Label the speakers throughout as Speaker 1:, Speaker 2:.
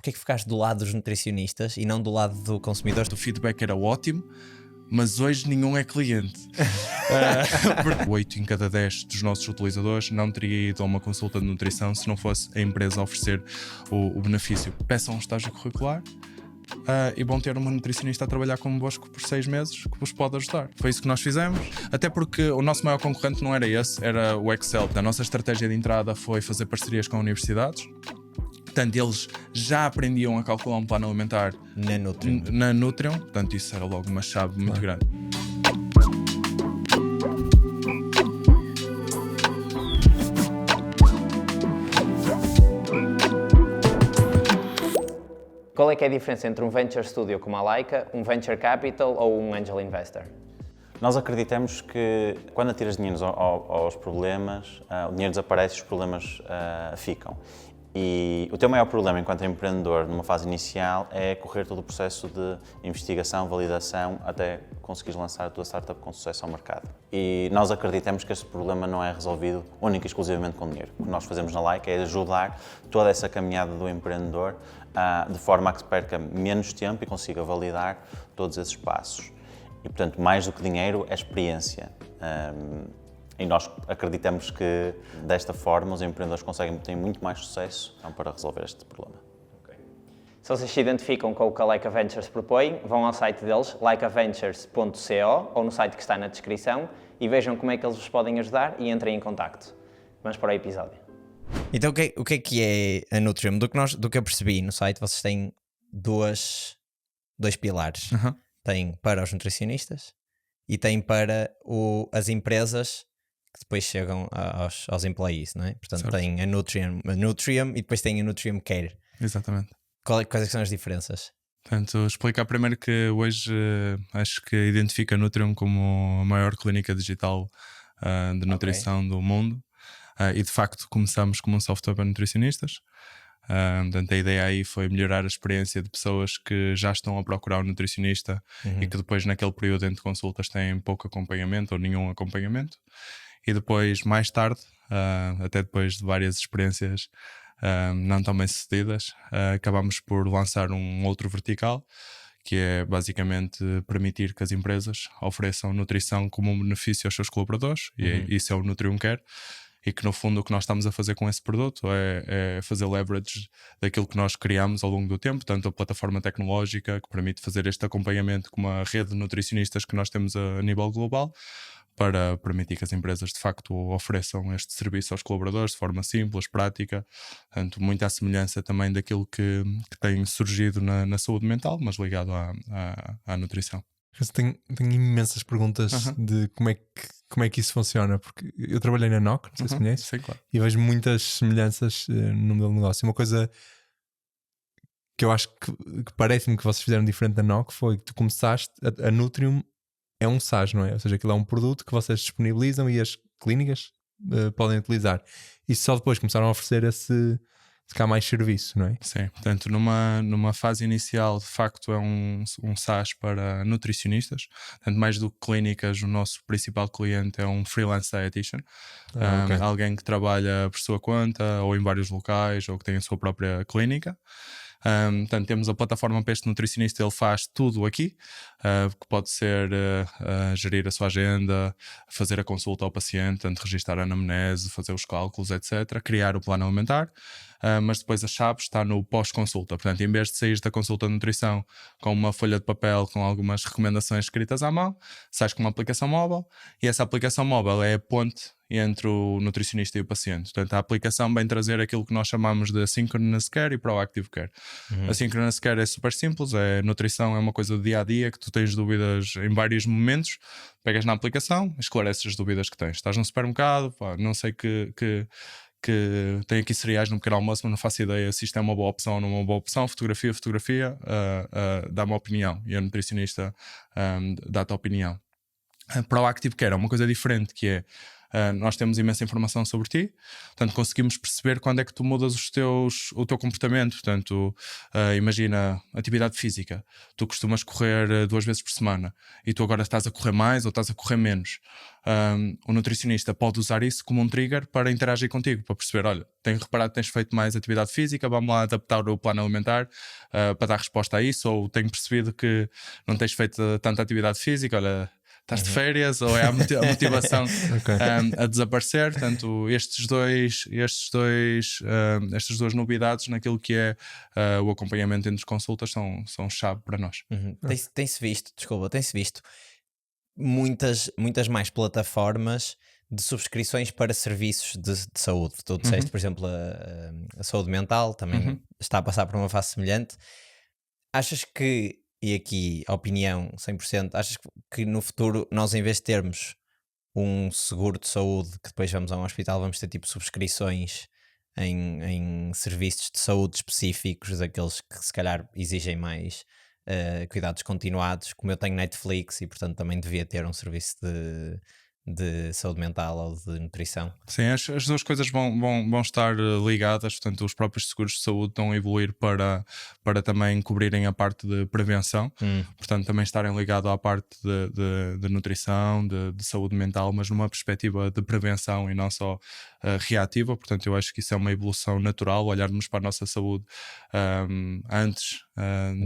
Speaker 1: porque é que ficaste do lado dos nutricionistas e não do lado do consumidor?
Speaker 2: O feedback era ótimo, mas hoje nenhum é cliente. 8 em cada 10 dos nossos utilizadores não teria ido a uma consulta de nutrição se não fosse a empresa oferecer o benefício. Peçam um estágio curricular e vão ter uma nutricionista a trabalhar convosco por 6 meses que vos pode ajudar. Foi isso que nós fizemos, até porque o nosso maior concorrente não era esse, era o Excel. A nossa estratégia de entrada foi fazer parcerias com universidades. Portanto, eles já aprendiam a calcular um plano alimentar na Nutrium. Portanto, isso era logo uma chave muito grande.
Speaker 3: Qual é que é a diferença entre um Venture Studio como a Laika, um Venture Capital ou um Angel Investor?
Speaker 4: Nós acreditamos que quando atiras dinheiro aos problemas, o dinheiro desaparece e os problemas ficam. E o teu maior problema enquanto empreendedor numa fase inicial é correr todo o processo de investigação, validação, até conseguires lançar a tua startup com sucesso ao mercado. E nós acreditamos que este problema não é resolvido única e exclusivamente com dinheiro. O que nós fazemos na Laika é ajudar toda essa caminhada do empreendedor de forma a que se perca menos tempo e consiga validar todos esses passos. E, portanto, mais do que dinheiro, é experiência. E nós acreditamos que, desta forma, os empreendedores conseguem ter muito mais sucesso para resolver este problema.
Speaker 3: Se vocês se identificam com o que a Laika Ventures propõe, vão ao site deles, laikaventures.co, ou no site que está na descrição, e vejam como é que eles vos podem ajudar e entrem em contacto. Vamos para o episódio.
Speaker 1: Então, o que é a Nutrium? Do que eu percebi no site, vocês têm dois pilares. Tem para os nutricionistas e tem para as empresas que depois chegam aos employees, não é? Portanto, certo. Tem a Nutrium e depois tem a Nutrium Care.
Speaker 2: Exatamente.
Speaker 1: Quais são as diferenças?
Speaker 2: Portanto, explicar primeiro que hoje acho que identifica a Nutrium como a maior clínica digital de nutrição do mundo. E de facto começamos como um software para nutricionistas. Portanto, a ideia aí foi melhorar a experiência de pessoas que já estão a procurar um nutricionista e que depois naquele período entre consultas têm pouco acompanhamento ou nenhum acompanhamento. E depois, mais tarde, até depois de várias experiências não tão bem sucedidas, acabamos por lançar um outro vertical, que é basicamente permitir que as empresas ofereçam nutrição como um benefício aos seus colaboradores, e isso é o Nutrium Care. E que no fundo o que nós estamos a fazer com esse produto é fazer leverage daquilo que nós criamos ao longo do tempo, tanto a plataforma tecnológica que permite fazer este acompanhamento com uma rede de nutricionistas que nós temos a nível global, para permitir que as empresas de facto ofereçam este serviço aos colaboradores de forma simples, prática, portanto, muito à semelhança também daquilo que tem surgido na saúde mental, mas ligado à nutrição.
Speaker 5: Tenho imensas perguntas de como é que isso funciona, porque eu trabalhei na NOC, não sei se conheces,
Speaker 2: sim, claro.
Speaker 5: E vejo muitas semelhanças no modelo de negócio. Uma coisa que eu acho que parece-me que vocês fizeram diferente da NOC foi que tu começaste, a Nutrium é um SaaS, não é? Ou seja, aquilo é um produto que vocês disponibilizam e as clínicas podem utilizar. E só depois começaram a oferecer esse cá mais serviço, não é?
Speaker 2: Sim, portanto numa fase inicial de facto é um SaaS para nutricionistas, portanto mais do que clínicas, o nosso principal cliente é um freelance dietitian, alguém que trabalha por sua conta ou em vários locais ou que tem a sua própria clínica. Portanto, temos a plataforma para este nutricionista, ele faz tudo aqui, que pode ser gerir a sua agenda, fazer a consulta ao paciente, portanto, registrar a anamnese, fazer os cálculos, etc., criar o plano alimentar, mas depois a chave está no pós-consulta. Portanto, em vez de sair da consulta de nutrição com uma folha de papel com algumas recomendações escritas à mão, sais com uma aplicação móvel, e essa aplicação móvel é a ponte entre o nutricionista e o paciente. Portanto, a aplicação vem trazer aquilo que nós chamamos de Synchronous Care e Proactive Care. A Synchronous Care é super simples, nutrição é uma coisa do dia-a-dia que tu tens dúvidas em vários momentos, pegas na aplicação, esclareces as dúvidas que tens. Estás num supermercado, não sei que tem aqui cereais no pequeno almoço, mas não faço ideia se isto é uma boa opção ou não é uma boa opção. Fotografia, dá-me opinião e a nutricionista dá-te a opinião. A Proactive Care é uma coisa diferente, que é nós temos imensa informação sobre ti, portanto conseguimos perceber quando é que tu mudas o teu comportamento. Portanto, imagina atividade física, tu costumas correr 2 vezes por semana e tu agora estás a correr mais ou estás a correr menos. O nutricionista pode usar isso como um trigger para interagir contigo, para perceber, olha, tenho reparado que tens feito mais atividade física, vamos lá adaptar o plano alimentar para dar resposta a isso, ou tenho percebido que não tens feito tanta atividade física, olha, estás de férias, ou é a motivação a desaparecer. Portanto, estas duas novidades naquilo que é o acompanhamento entre consultas são chave para nós.
Speaker 1: Tem-se visto muitas mais plataformas de subscrições para serviços de saúde. Tu disseste, por exemplo, a saúde mental também está a passar por uma fase semelhante. Achas que, e aqui a opinião 100%, achas que no futuro nós, em vez de termos um seguro de saúde que depois vamos a um hospital, vamos ter tipo subscrições em serviços de saúde específicos, aqueles que se calhar exigem mais cuidados continuados, como eu tenho Netflix e portanto também devia ter um serviço de saúde mental ou de nutrição?
Speaker 2: Sim, as duas coisas vão estar ligadas. Portanto, os próprios seguros de saúde estão a evoluir para também cobrirem a parte de prevenção, portanto também estarem ligados à parte de nutrição, de saúde mental, mas numa perspectiva de prevenção e não só reativa. Portanto, eu acho que isso é uma evolução natural, olharmos para a nossa saúde antes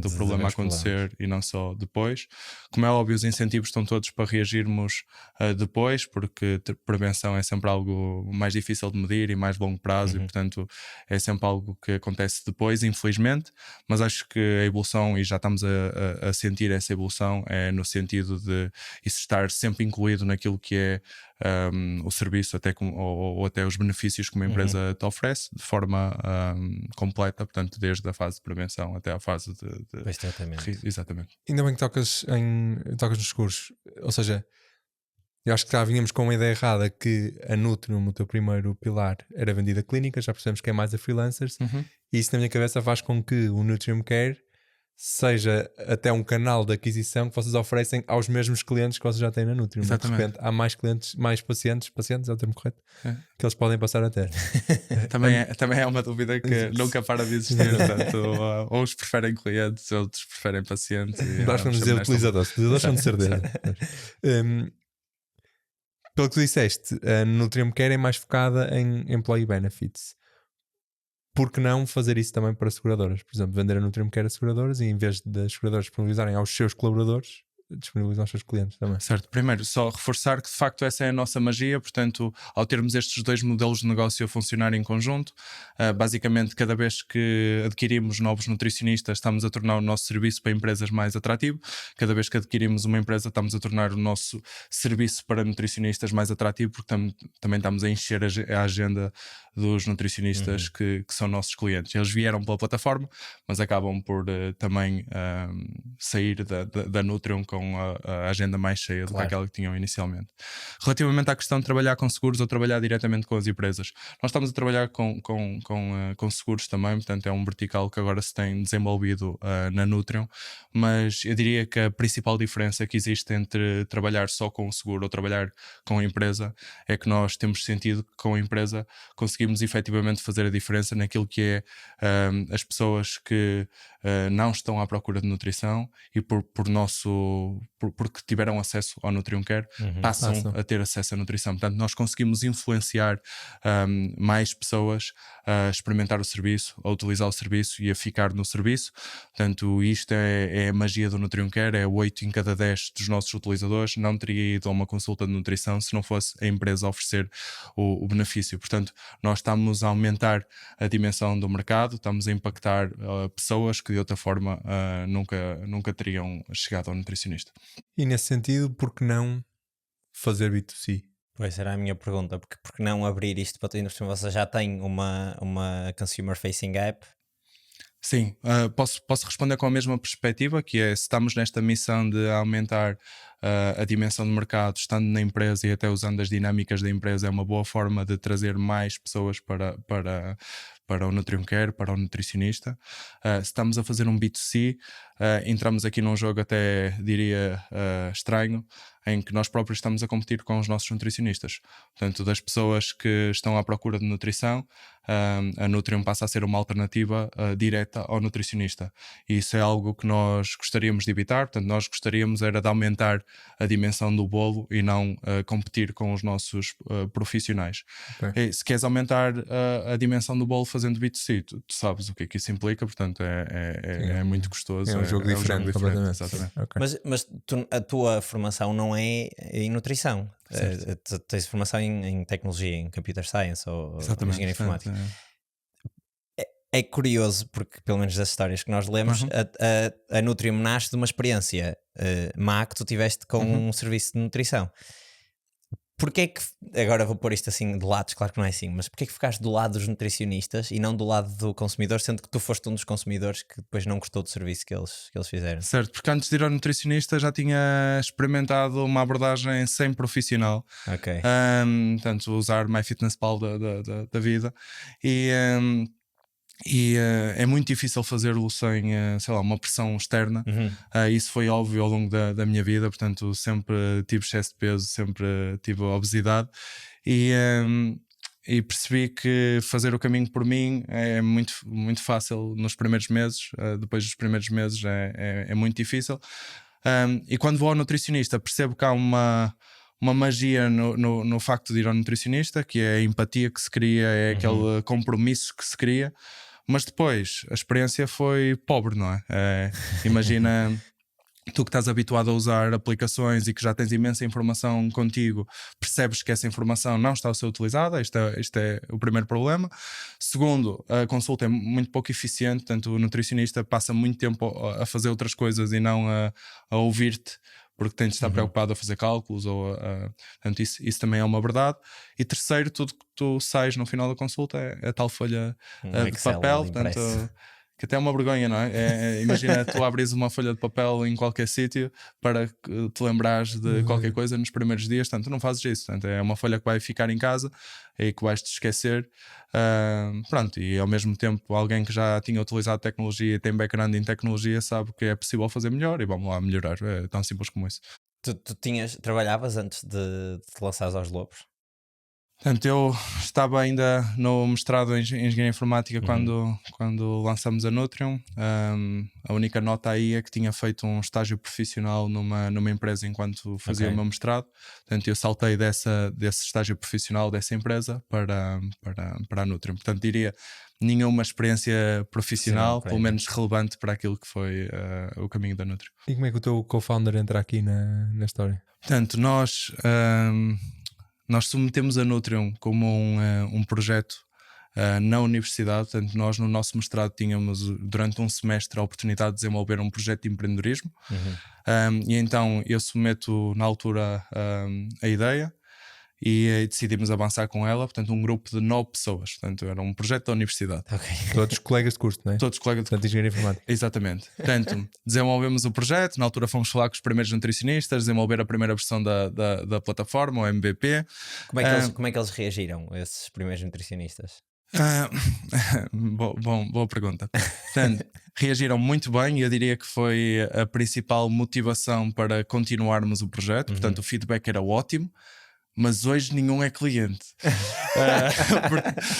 Speaker 2: do problema acontecer e não só depois. Como é óbvio, os incentivos estão todos para reagirmos depois, porque prevenção é sempre algo mais difícil de medir e mais longo prazo, e portanto é sempre algo que acontece depois, infelizmente. Mas acho que a evolução, e já estamos a sentir essa evolução, é no sentido de isso estar sempre incluído naquilo que é o serviço, ou até os benefícios que uma empresa te oferece, de forma completa, portanto desde a fase de prevenção até à fase de
Speaker 1: tratamento.
Speaker 2: Exatamente.
Speaker 5: Ainda bem que tocas nos seguros, ou seja, eu acho que já vínhamos com uma ideia errada que a Nutrium, o teu primeiro pilar, era vendida a clínicas, já percebemos que é mais a freelancers, e isso na minha cabeça faz com que o Nutrium Care seja até um canal de aquisição que vocês oferecem aos mesmos clientes que vocês já têm na Nutrium.
Speaker 2: Exatamente.
Speaker 5: De repente há mais clientes, mais pacientes é o termo correto, que eles podem passar a ter.
Speaker 2: Também é uma dúvida que nunca para de existir. Portanto, uns preferem clientes, outros preferem pacientes.
Speaker 5: Nós vamos dizer utilizadores. Utilizadores são de certeza. Pelo que tu disseste, a Nutrium Care é mais focada em employee benefits. Por que não fazer isso também para seguradoras? Por exemplo, vender a Nutrium Care a seguradoras e em vez das seguradoras disponibilizarem aos seus colaboradores, disponibilizam aos seus clientes também.
Speaker 2: Certo, primeiro só reforçar que de facto essa é a nossa magia. Portanto, ao termos estes dois modelos de negócio a funcionar em conjunto, basicamente cada vez que adquirimos novos nutricionistas estamos a tornar o nosso serviço para empresas mais atrativo, cada vez que adquirimos uma empresa estamos a tornar o nosso serviço para nutricionistas mais atrativo, porque também estamos a encher a agenda dos nutricionistas que são nossos clientes. Eles vieram pela plataforma, mas acabam por também sair da Nutrium com a agenda mais cheia do que aquela que tinham inicialmente. Relativamente à questão de trabalhar com seguros ou trabalhar diretamente com as empresas, nós estamos a trabalhar com seguros também, portanto é um vertical que agora se tem desenvolvido na Nutrium, mas eu diria que a principal diferença que existe entre trabalhar só com o seguro ou trabalhar com a empresa é que nós temos sentido que com a empresa conseguimos efetivamente fazer a diferença naquilo que é as pessoas que não estão à procura de nutrição e porque tiveram acesso ao Nutrium Care, passam a ter acesso à nutrição. Portanto, nós conseguimos influenciar mais pessoas a experimentar o serviço, a utilizar o serviço e a ficar no serviço. Portanto, isto é a magia do Nutrium Care, é 8 em cada 10 dos nossos utilizadores não teria ido a uma consulta de nutrição se não fosse a empresa oferecer o benefício. Portanto, nós estamos a aumentar a dimensão do mercado, estamos a impactar pessoas que de outra forma nunca teriam chegado ao nutricionista.
Speaker 5: E nesse sentido, por que não fazer B2C?
Speaker 1: Pois era a minha pergunta, porque não abrir isto para todos? Você já tem uma consumer facing app?
Speaker 2: Sim, posso responder com a mesma perspectiva, que é, se estamos nesta missão de aumentar a dimensão de mercado, estando na empresa e até usando as dinâmicas da empresa, é uma boa forma de trazer mais pessoas para o Nutrium Care, para o nutricionista. Se estamos a fazer um B2C, entramos aqui num jogo até, diria, estranho, em que nós próprios estamos a competir com os nossos nutricionistas. Portanto, das pessoas que estão à procura de nutrição, a Nutrium passa a ser uma alternativa direta ao nutricionista. E isso é algo que nós gostaríamos de evitar. Portanto, nós gostaríamos era de aumentar a dimensão do bolo e não competir com os nossos profissionais.
Speaker 5: Okay.
Speaker 2: E, se queres aumentar a dimensão do bolo fazendo B2C, tu sabes o que é que isso implica, portanto é muito custoso.
Speaker 5: É um jogo diferente, completamente.
Speaker 2: Exatamente.
Speaker 5: Okay.
Speaker 1: Mas a tua formação não é em nutrição. Tens formação em tecnologia, em computer science ou engenharia informática. É curioso, porque pelo menos das histórias que nós lemos, a Nutrium nasce de uma experiência má que tu tiveste com um serviço de nutrição. Porquê que, agora vou pôr isto assim de lados, claro que não é assim, mas porquê que ficaste do lado dos nutricionistas e não do lado do consumidor, sendo que tu foste um dos consumidores que depois não gostou do serviço que eles fizeram?
Speaker 2: Certo, porque antes de ir ao nutricionista já tinha experimentado uma abordagem sem profissional.
Speaker 1: Ok.
Speaker 2: Portanto, usar MyFitnessPal da vida e é muito difícil fazê-lo sem, sei lá, uma pressão externa. Isso foi óbvio ao longo da minha vida, portanto sempre tive excesso de peso, sempre tive obesidade e percebi que fazer o caminho por mim é muito, muito fácil nos primeiros meses. Depois dos primeiros meses é muito difícil, e quando vou ao nutricionista percebo que há uma magia no facto de ir ao nutricionista, que é a empatia que se cria, é aquele compromisso que se cria. Mas depois a experiência foi pobre, não é? Imagina tu que estás habituado a usar aplicações e que já tens imensa informação contigo, percebes que essa informação não está a ser utilizada. Isto é o primeiro problema. Segundo, a consulta é muito pouco eficiente, portanto o nutricionista passa muito tempo a fazer outras coisas e não a ouvir-te, porque tem de estar preocupado a fazer cálculos. Portanto, isso também é uma verdade. E terceiro, tudo que tu sais no final da consulta é a tal folha de papel, portanto, que até é uma vergonha, não é? Imagina tu abres uma folha de papel em qualquer sítio para te lembrares de qualquer coisa nos primeiros dias. Portanto, tu não fazes isso. Portanto, é uma folha que vai ficar em casa e que vais-te esquecer. Pronto, e ao mesmo tempo alguém que já tinha utilizado tecnologia e tem background em tecnologia sabe que é possível fazer melhor e vamos lá melhorar. É tão simples como isso.
Speaker 1: Tu trabalhavas antes de te lançares aos lobos?
Speaker 2: Portanto, eu estava ainda no mestrado em Engenharia Informática quando lançamos a Nutrium. A única nota aí é que tinha feito um estágio profissional numa empresa enquanto fazia o meu mestrado. Portanto, eu saltei desse estágio profissional dessa empresa para a Nutrium. Portanto, diria nenhuma experiência profissional, pelo menos relevante para aquilo que foi o caminho da Nutrium.
Speaker 5: E como é que o teu co-founder entra aqui na história?
Speaker 2: Portanto, nós submetemos a Nutrium como um projeto na universidade. Portanto, nós no nosso mestrado tínhamos durante um semestre a oportunidade de desenvolver um projeto de empreendedorismo. E então eu submeto na altura a ideia e decidimos avançar com ela. Portanto, um grupo de 9 pessoas. Portanto, era um projeto da universidade.
Speaker 5: Todos colegas de curso, não é?
Speaker 2: Todos colegas de
Speaker 5: curso. Engenharia Informática.
Speaker 2: Exatamente. Portanto, desenvolvemos o projeto. Na altura fomos falar com os primeiros nutricionistas, desenvolver a primeira versão da plataforma, o MVP.
Speaker 1: Como é que eles reagiram, esses primeiros nutricionistas?
Speaker 2: Boa pergunta. Portanto, reagiram muito bem e eu diria que foi a principal motivação para continuarmos o projeto. Portanto, o feedback era ótimo. Mas hoje nenhum é cliente.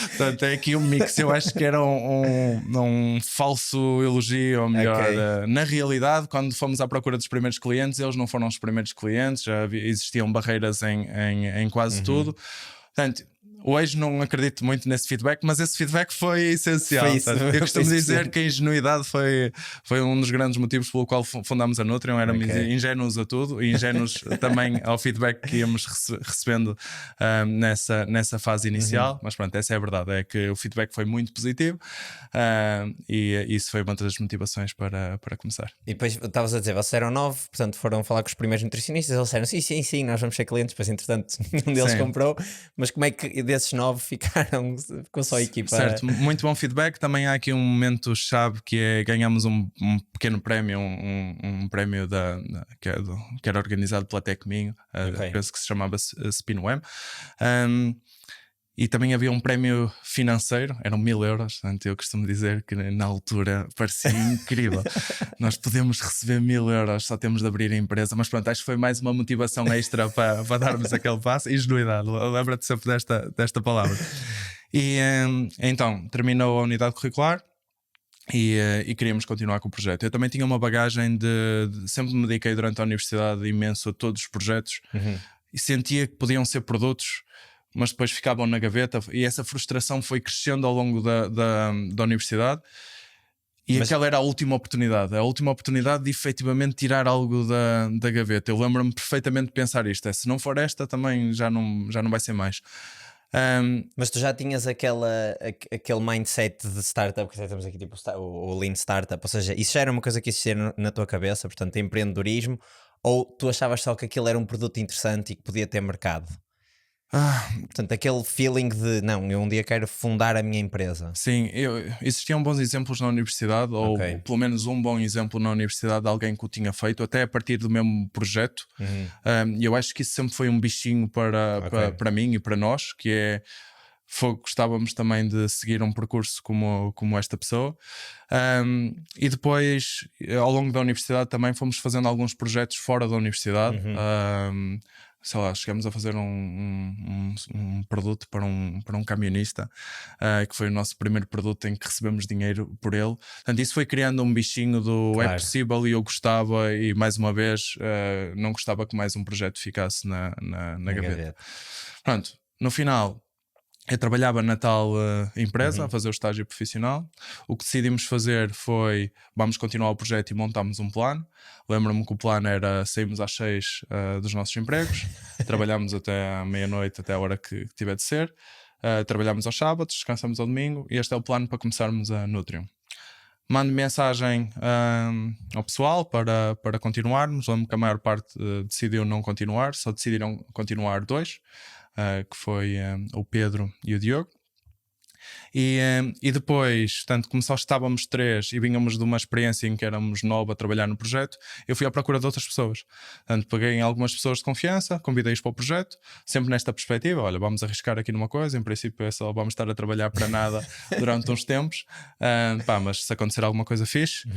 Speaker 2: Portanto, é aqui um mix. Eu acho que era um falso elogio, ou melhor, na realidade, quando fomos à procura dos primeiros clientes, eles não foram os primeiros clientes, já existiam barreiras em quase tudo. Portanto, hoje não acredito muito nesse feedback, mas esse feedback foi essencial. Eu costumo dizer que a ingenuidade foi um dos grandes motivos pelo qual fundámos a Nutrium. Éramos ingênuos a tudo e ingênuos também ao feedback que íamos recebendo nessa fase inicial. Mas pronto, essa é a verdade, é que o feedback foi muito positivo e isso foi uma das motivações para começar.
Speaker 1: E depois estavas a dizer, vocês eram 9, portanto foram falar com os primeiros nutricionistas, eles disseram sim, nós vamos ser clientes, depois entretanto nenhum deles comprou, mas como é que desses 9 ficaram com só a equipa.
Speaker 2: Certo, muito bom feedback. Também há aqui um momento-chave que é ganhamos um pequeno prémio, um prémio que era organizado pela Tecminho, penso que se chamava SpinWem. E também havia um prémio financeiro, eram 1000 euros. Portanto, eu costumo dizer que na altura parecia incrível. Nós podemos receber 1000 euros, só temos de abrir a empresa. Mas pronto, acho que foi mais uma motivação extra para darmos aquele passo. E ingenuidade, lembra-te sempre desta palavra. E então, terminou a unidade curricular e queríamos continuar com o projeto. Eu também tinha uma bagagem sempre me dediquei durante a universidade imenso a todos os projetos e sentia que podiam ser produtos, mas depois ficavam na gaveta, e essa frustração foi crescendo ao longo da universidade. E aquela era a última oportunidade de efetivamente tirar algo da gaveta. Eu lembro-me perfeitamente de pensar isto: se não for esta, também já não vai ser mais.
Speaker 1: Mas tu já tinhas aquele mindset de startup, que temos aqui tipo o Lean Startup, ou seja, isso já era uma coisa que existia na tua cabeça, portanto, empreendedorismo, ou tu achavas só que aquilo era um produto interessante e que podia ter mercado? Portanto, aquele feeling de não, eu um dia quero fundar a minha empresa.
Speaker 2: Sim, existiam bons exemplos na universidade, ou pelo menos um bom exemplo na universidade de alguém que o tinha feito, até a partir do mesmo projeto. E eu acho que isso sempre foi um bichinho para mim e para nós, que é gostávamos também de seguir um percurso como esta pessoa. E depois, ao longo da universidade, também fomos fazendo alguns projetos fora da universidade. Sei lá, chegamos a fazer um produto para um camionista, que foi o nosso primeiro produto em que recebemos dinheiro por ele. Portanto, isso foi criando um bichinho do é possível, e eu gostava, e mais uma vez não gostava que mais um projeto ficasse na gaveta. Pronto, no final eu trabalhava na tal empresa a fazer o estágio profissional. O que decidimos fazer foi: vamos continuar o projeto e montámos um plano. Lembro-me que o plano era sairmos às 6 dos nossos empregos, trabalhámos até à meia-noite, até a hora que tiver de ser, trabalhámos aos sábados, descansamos ao domingo, e este é o plano para começarmos a Nutrium. Mando mensagem ao pessoal para continuarmos. Lembro-me que a maior parte decidiu não continuar, só decidiram continuar 2. Que foi o Pedro e o Diogo. E depois, tanto como só estávamos 3 e vínhamos de uma experiência em que éramos 9 a trabalhar no projeto, eu fui à procura de outras pessoas. Portanto, peguei em algumas pessoas de confiança, convidei-os para o projeto, sempre nesta perspectiva: olha, vamos arriscar aqui numa coisa, em princípio é só vamos estar a trabalhar para nada durante uns tempos, mas se acontecer alguma coisa fixe.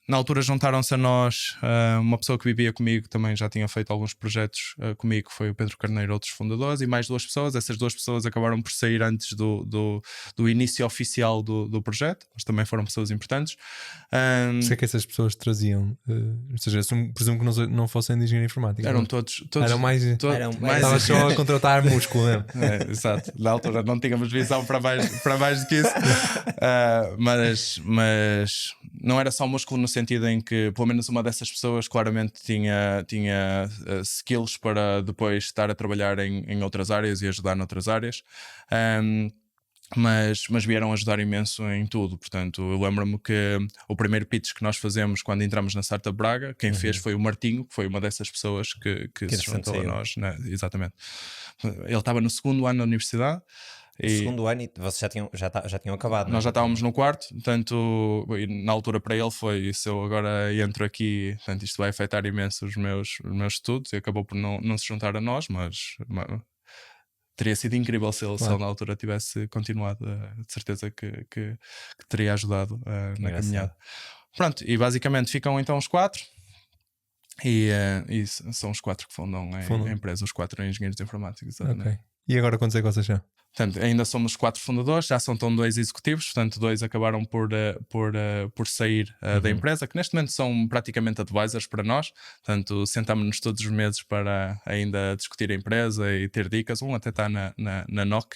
Speaker 2: Na altura juntaram-se a nós uma pessoa que vivia comigo, que também já tinha feito alguns projetos comigo, que foi o Pedro Carneiro, outros fundadores, e mais 2 pessoas. Essas 2 pessoas acabaram por sair antes do início oficial do projeto, mas também foram pessoas importantes.
Speaker 5: O que é que essas pessoas traziam? Ou seja, presumo que não fossem de engenharia informática.
Speaker 2: Eram todos
Speaker 5: eram mais.
Speaker 2: Estava
Speaker 5: só a contratar músculo, né?
Speaker 2: Exato. Na altura não tínhamos visão para mais do que isso. Mas não era só músculo no sentido em que, pelo menos uma dessas pessoas claramente tinha skills para depois estar a trabalhar em outras áreas e ajudar noutras áreas. Mas vieram ajudar imenso em tudo. Portanto, eu lembro-me que o primeiro pitch que nós fazemos quando entramos na Startup Braga, quem fez foi o Martinho, que foi uma dessas pessoas que se juntou a nós, né? Exatamente. Ele estava no 2º ano da universidade.
Speaker 1: Segundo ano, e vocês já tinham acabado.
Speaker 2: Nós já estávamos no 4º, portanto, na altura para ele foi: se eu agora entro aqui, portanto, isto vai afetar imenso os meus estudos, e acabou por não se juntar a nós, mas teria sido incrível se ele na altura tivesse continuado. De certeza que teria ajudado na caminhada. Pronto, e basicamente ficam então os 4. E são os 4 que fundam a empresa, os 4 engenheiros informáticos.
Speaker 5: Okay. E agora quantos é que vocês são?
Speaker 2: Portanto, ainda somos 4 fundadores, já são 2 executivos, portanto 2 acabaram por sair da empresa, que neste momento são praticamente advisors para nós. Portanto, sentámos-nos todos os meses para ainda discutir a empresa e ter dicas. Um até está na NOC,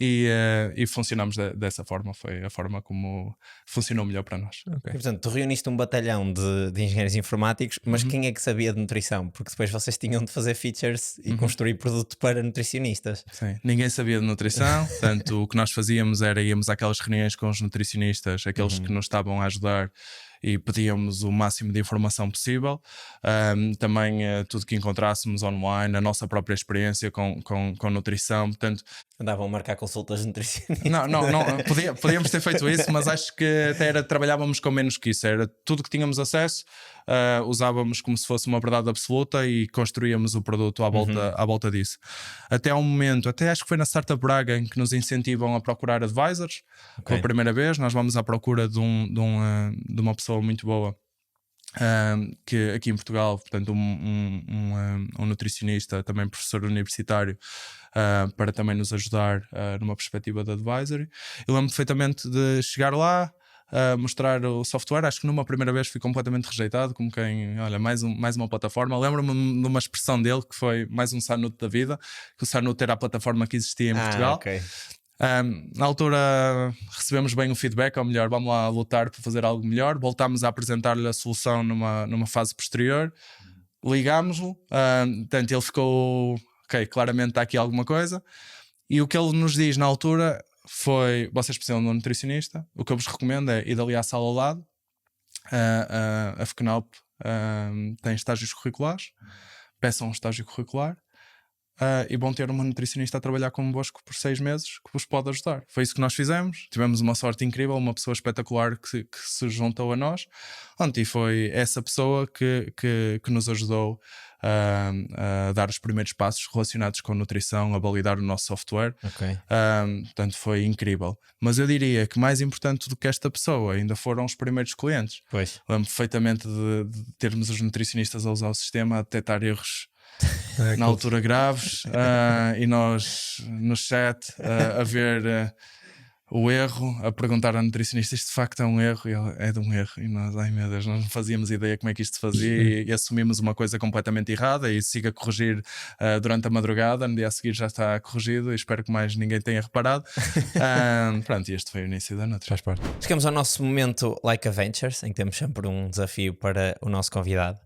Speaker 2: e funcionamos dessa forma. Foi a forma como funcionou melhor para nós.
Speaker 1: Okay. E, portanto, tu reuniste um batalhão de engenheiros informáticos, mas quem é que sabia de nutrição? Porque depois vocês tinham de fazer features e construir produto para nutricionistas.
Speaker 2: Sim. Ninguém sabia de nutrição, portanto o que nós fazíamos era íamos àquelas reuniões com os nutricionistas, aqueles que nos estavam a ajudar, e pedíamos o máximo de informação possível. Também tudo que encontrássemos online, a nossa própria experiência com nutrição, portanto...
Speaker 1: Andavam a marcar consultas nutricionistas.
Speaker 2: Não, podíamos ter feito isso, mas acho que até trabalhávamos com menos que isso. Era tudo que tínhamos acesso, usávamos como se fosse uma verdade absoluta e construíamos o produto à volta disso. Até ao momento, até acho que foi na Startup Braga, em que nos incentivam a procurar advisors. Pela primeira vez, nós vamos à procura de uma pessoa muito boa. Que aqui em Portugal, portanto, um nutricionista, também professor universitário, para também nos ajudar numa perspectiva de advisory. Eu lembro perfeitamente de chegar lá, mostrar o software. Acho que numa primeira vez fui completamente rejeitado, como quem, olha, mais uma plataforma. Lembro-me de uma expressão dele que foi mais um Sanute da vida, que o Sanute era a plataforma que existia em Portugal.
Speaker 1: Okay.
Speaker 2: Na altura recebemos bem o feedback, ou melhor, vamos lá lutar para fazer algo melhor. Voltámos a apresentar-lhe a solução numa fase posterior, ligámos-lo, portanto ele ficou, ok, claramente está aqui alguma coisa, e o que ele nos diz na altura foi: vocês precisam de um nutricionista, o que eu vos recomendo é ir ali à sala ao lado, a FCNOP tem estágios curriculares, peçam um estágio curricular, e vão ter uma nutricionista a trabalhar convosco por 6 meses que vos pode ajudar. Foi isso que nós fizemos. Tivemos uma sorte incrível, uma pessoa espetacular que se juntou a nós. E foi essa pessoa que nos ajudou a dar os primeiros passos relacionados com nutrição, a validar o nosso software. Portanto, foi incrível. Mas eu diria que mais importante do que esta pessoa ainda foram os primeiros clientes.
Speaker 1: Pois.
Speaker 2: Lembro perfeitamente de termos os nutricionistas a usar o sistema, a detectar erros na altura graves, e nós no chat a ver o erro, a perguntar ao nutricionista: isto de facto é um erro? E ele: é de um erro. E nós, ai meu Deus, nós não fazíamos ideia como é que isto se fazia, e assumimos uma coisa completamente errada e siga a corrigir durante a madrugada. No dia a seguir já está corrigido e espero que mais ninguém tenha reparado. Pronto, e este foi o início da Nutri.
Speaker 5: Faz parte.
Speaker 1: Chegamos ao nosso momento Like a Ventures, em que temos sempre um desafio para o nosso convidado.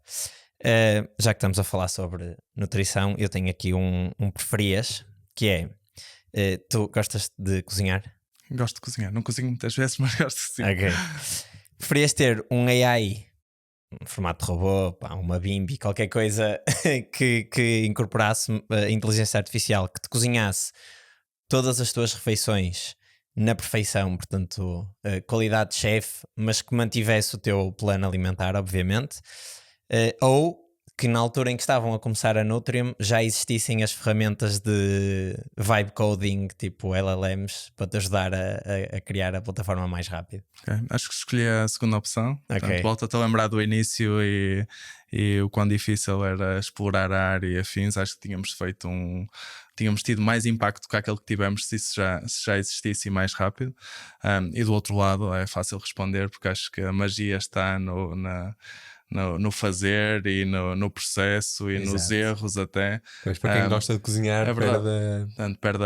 Speaker 1: Já que estamos a falar sobre nutrição, eu tenho aqui um preferias, que é: tu gostas de cozinhar?
Speaker 2: Gosto de cozinhar, não cozinho muitas vezes, mas gosto de cozinhar.
Speaker 1: Ok. Preferias ter um AI, um formato de robô, uma Bimbi, qualquer coisa que incorporasse inteligência artificial, que te cozinhasse todas as tuas refeições na perfeição, portanto, qualidade de chefe, mas que mantivesse o teu plano alimentar, obviamente? Ou que na altura em que estavam a começar a Nutrium já existissem as ferramentas de vibe coding, tipo LLMs, para te ajudar a criar a plataforma mais rápido?
Speaker 2: Acho que escolhi a segunda opção. Portanto, volto-te a lembrar do início e o quão difícil era explorar a área e afins. Acho que tínhamos tido mais impacto que aquele que tivemos se já existisse mais rápido. E do outro lado é fácil responder, porque acho que a magia está no fazer e no processo e nos erros até.
Speaker 5: Pois, para quem gosta de cozinhar,
Speaker 2: perde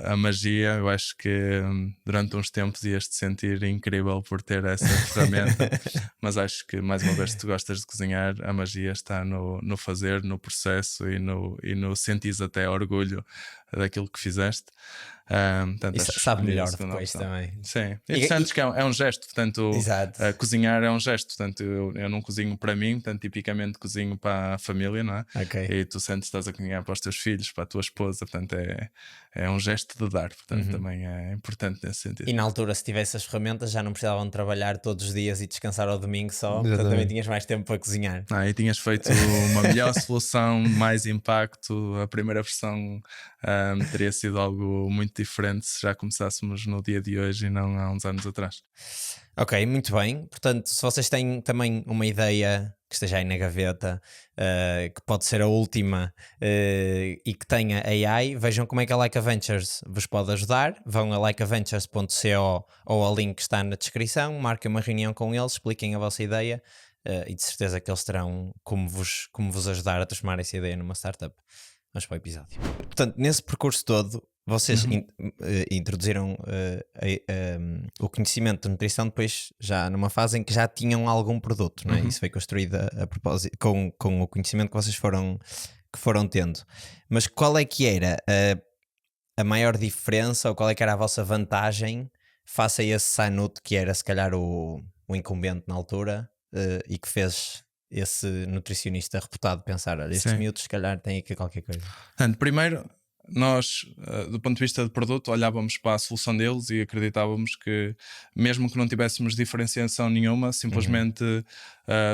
Speaker 2: a magia. Eu acho que durante uns tempos ias-te sentir incrível por ter essa ferramenta, mas acho que, mais uma vez, se tu gostas de cozinhar, a magia está no fazer, no processo e no sentires até orgulho daquilo que fizeste. Portanto,
Speaker 1: isso sabe melhor depois também.
Speaker 2: Sim, e sentes que é um gesto, portanto, cozinhar é um gesto, portanto, eu não cozinho para mim, portanto, tipicamente cozinho para a família, não é? E tu sentes que estás a cozinhar para os teus filhos, para a tua esposa, portanto, é um gesto de dar, portanto, também é importante nesse sentido.
Speaker 1: E na altura, se tivesse as ferramentas, já não precisavam de trabalhar todos os dias e descansar ao domingo só, portanto, também tinhas mais tempo para cozinhar.
Speaker 2: E tinhas feito uma melhor solução, mais impacto. A primeira versão teria sido algo muito diferente se já começássemos no dia de hoje e não há uns anos atrás.
Speaker 1: Ok, muito bem. Portanto, se vocês têm também uma ideia que esteja aí na gaveta, que pode ser a última, e que tenha AI, vejam como é que a Like a Ventures vos pode ajudar. Vão a likeaventures.co ou ao link que está na descrição, marquem uma reunião com eles, expliquem a vossa ideia, e de certeza que eles terão como vos ajudar a transformar essa ideia numa startup. Vamos para o episódio. Portanto, nesse percurso todo, vocês introduziram o conhecimento de nutrição depois já numa fase em que já tinham algum produto, não é? Isso foi construído a propósito, com o conhecimento que vocês foram tendo. Mas qual é que era a maior diferença, ou qual é que era a vossa vantagem face a esse Sanute, que era se calhar o incumbente na altura e que fez esse nutricionista reputado pensar, olha, estes miúdos se calhar têm aqui qualquer coisa?
Speaker 2: Portanto, primeiro, nós, do ponto de vista de produto, olhávamos para a solução deles e acreditávamos que, mesmo que não tivéssemos diferenciação nenhuma, simplesmente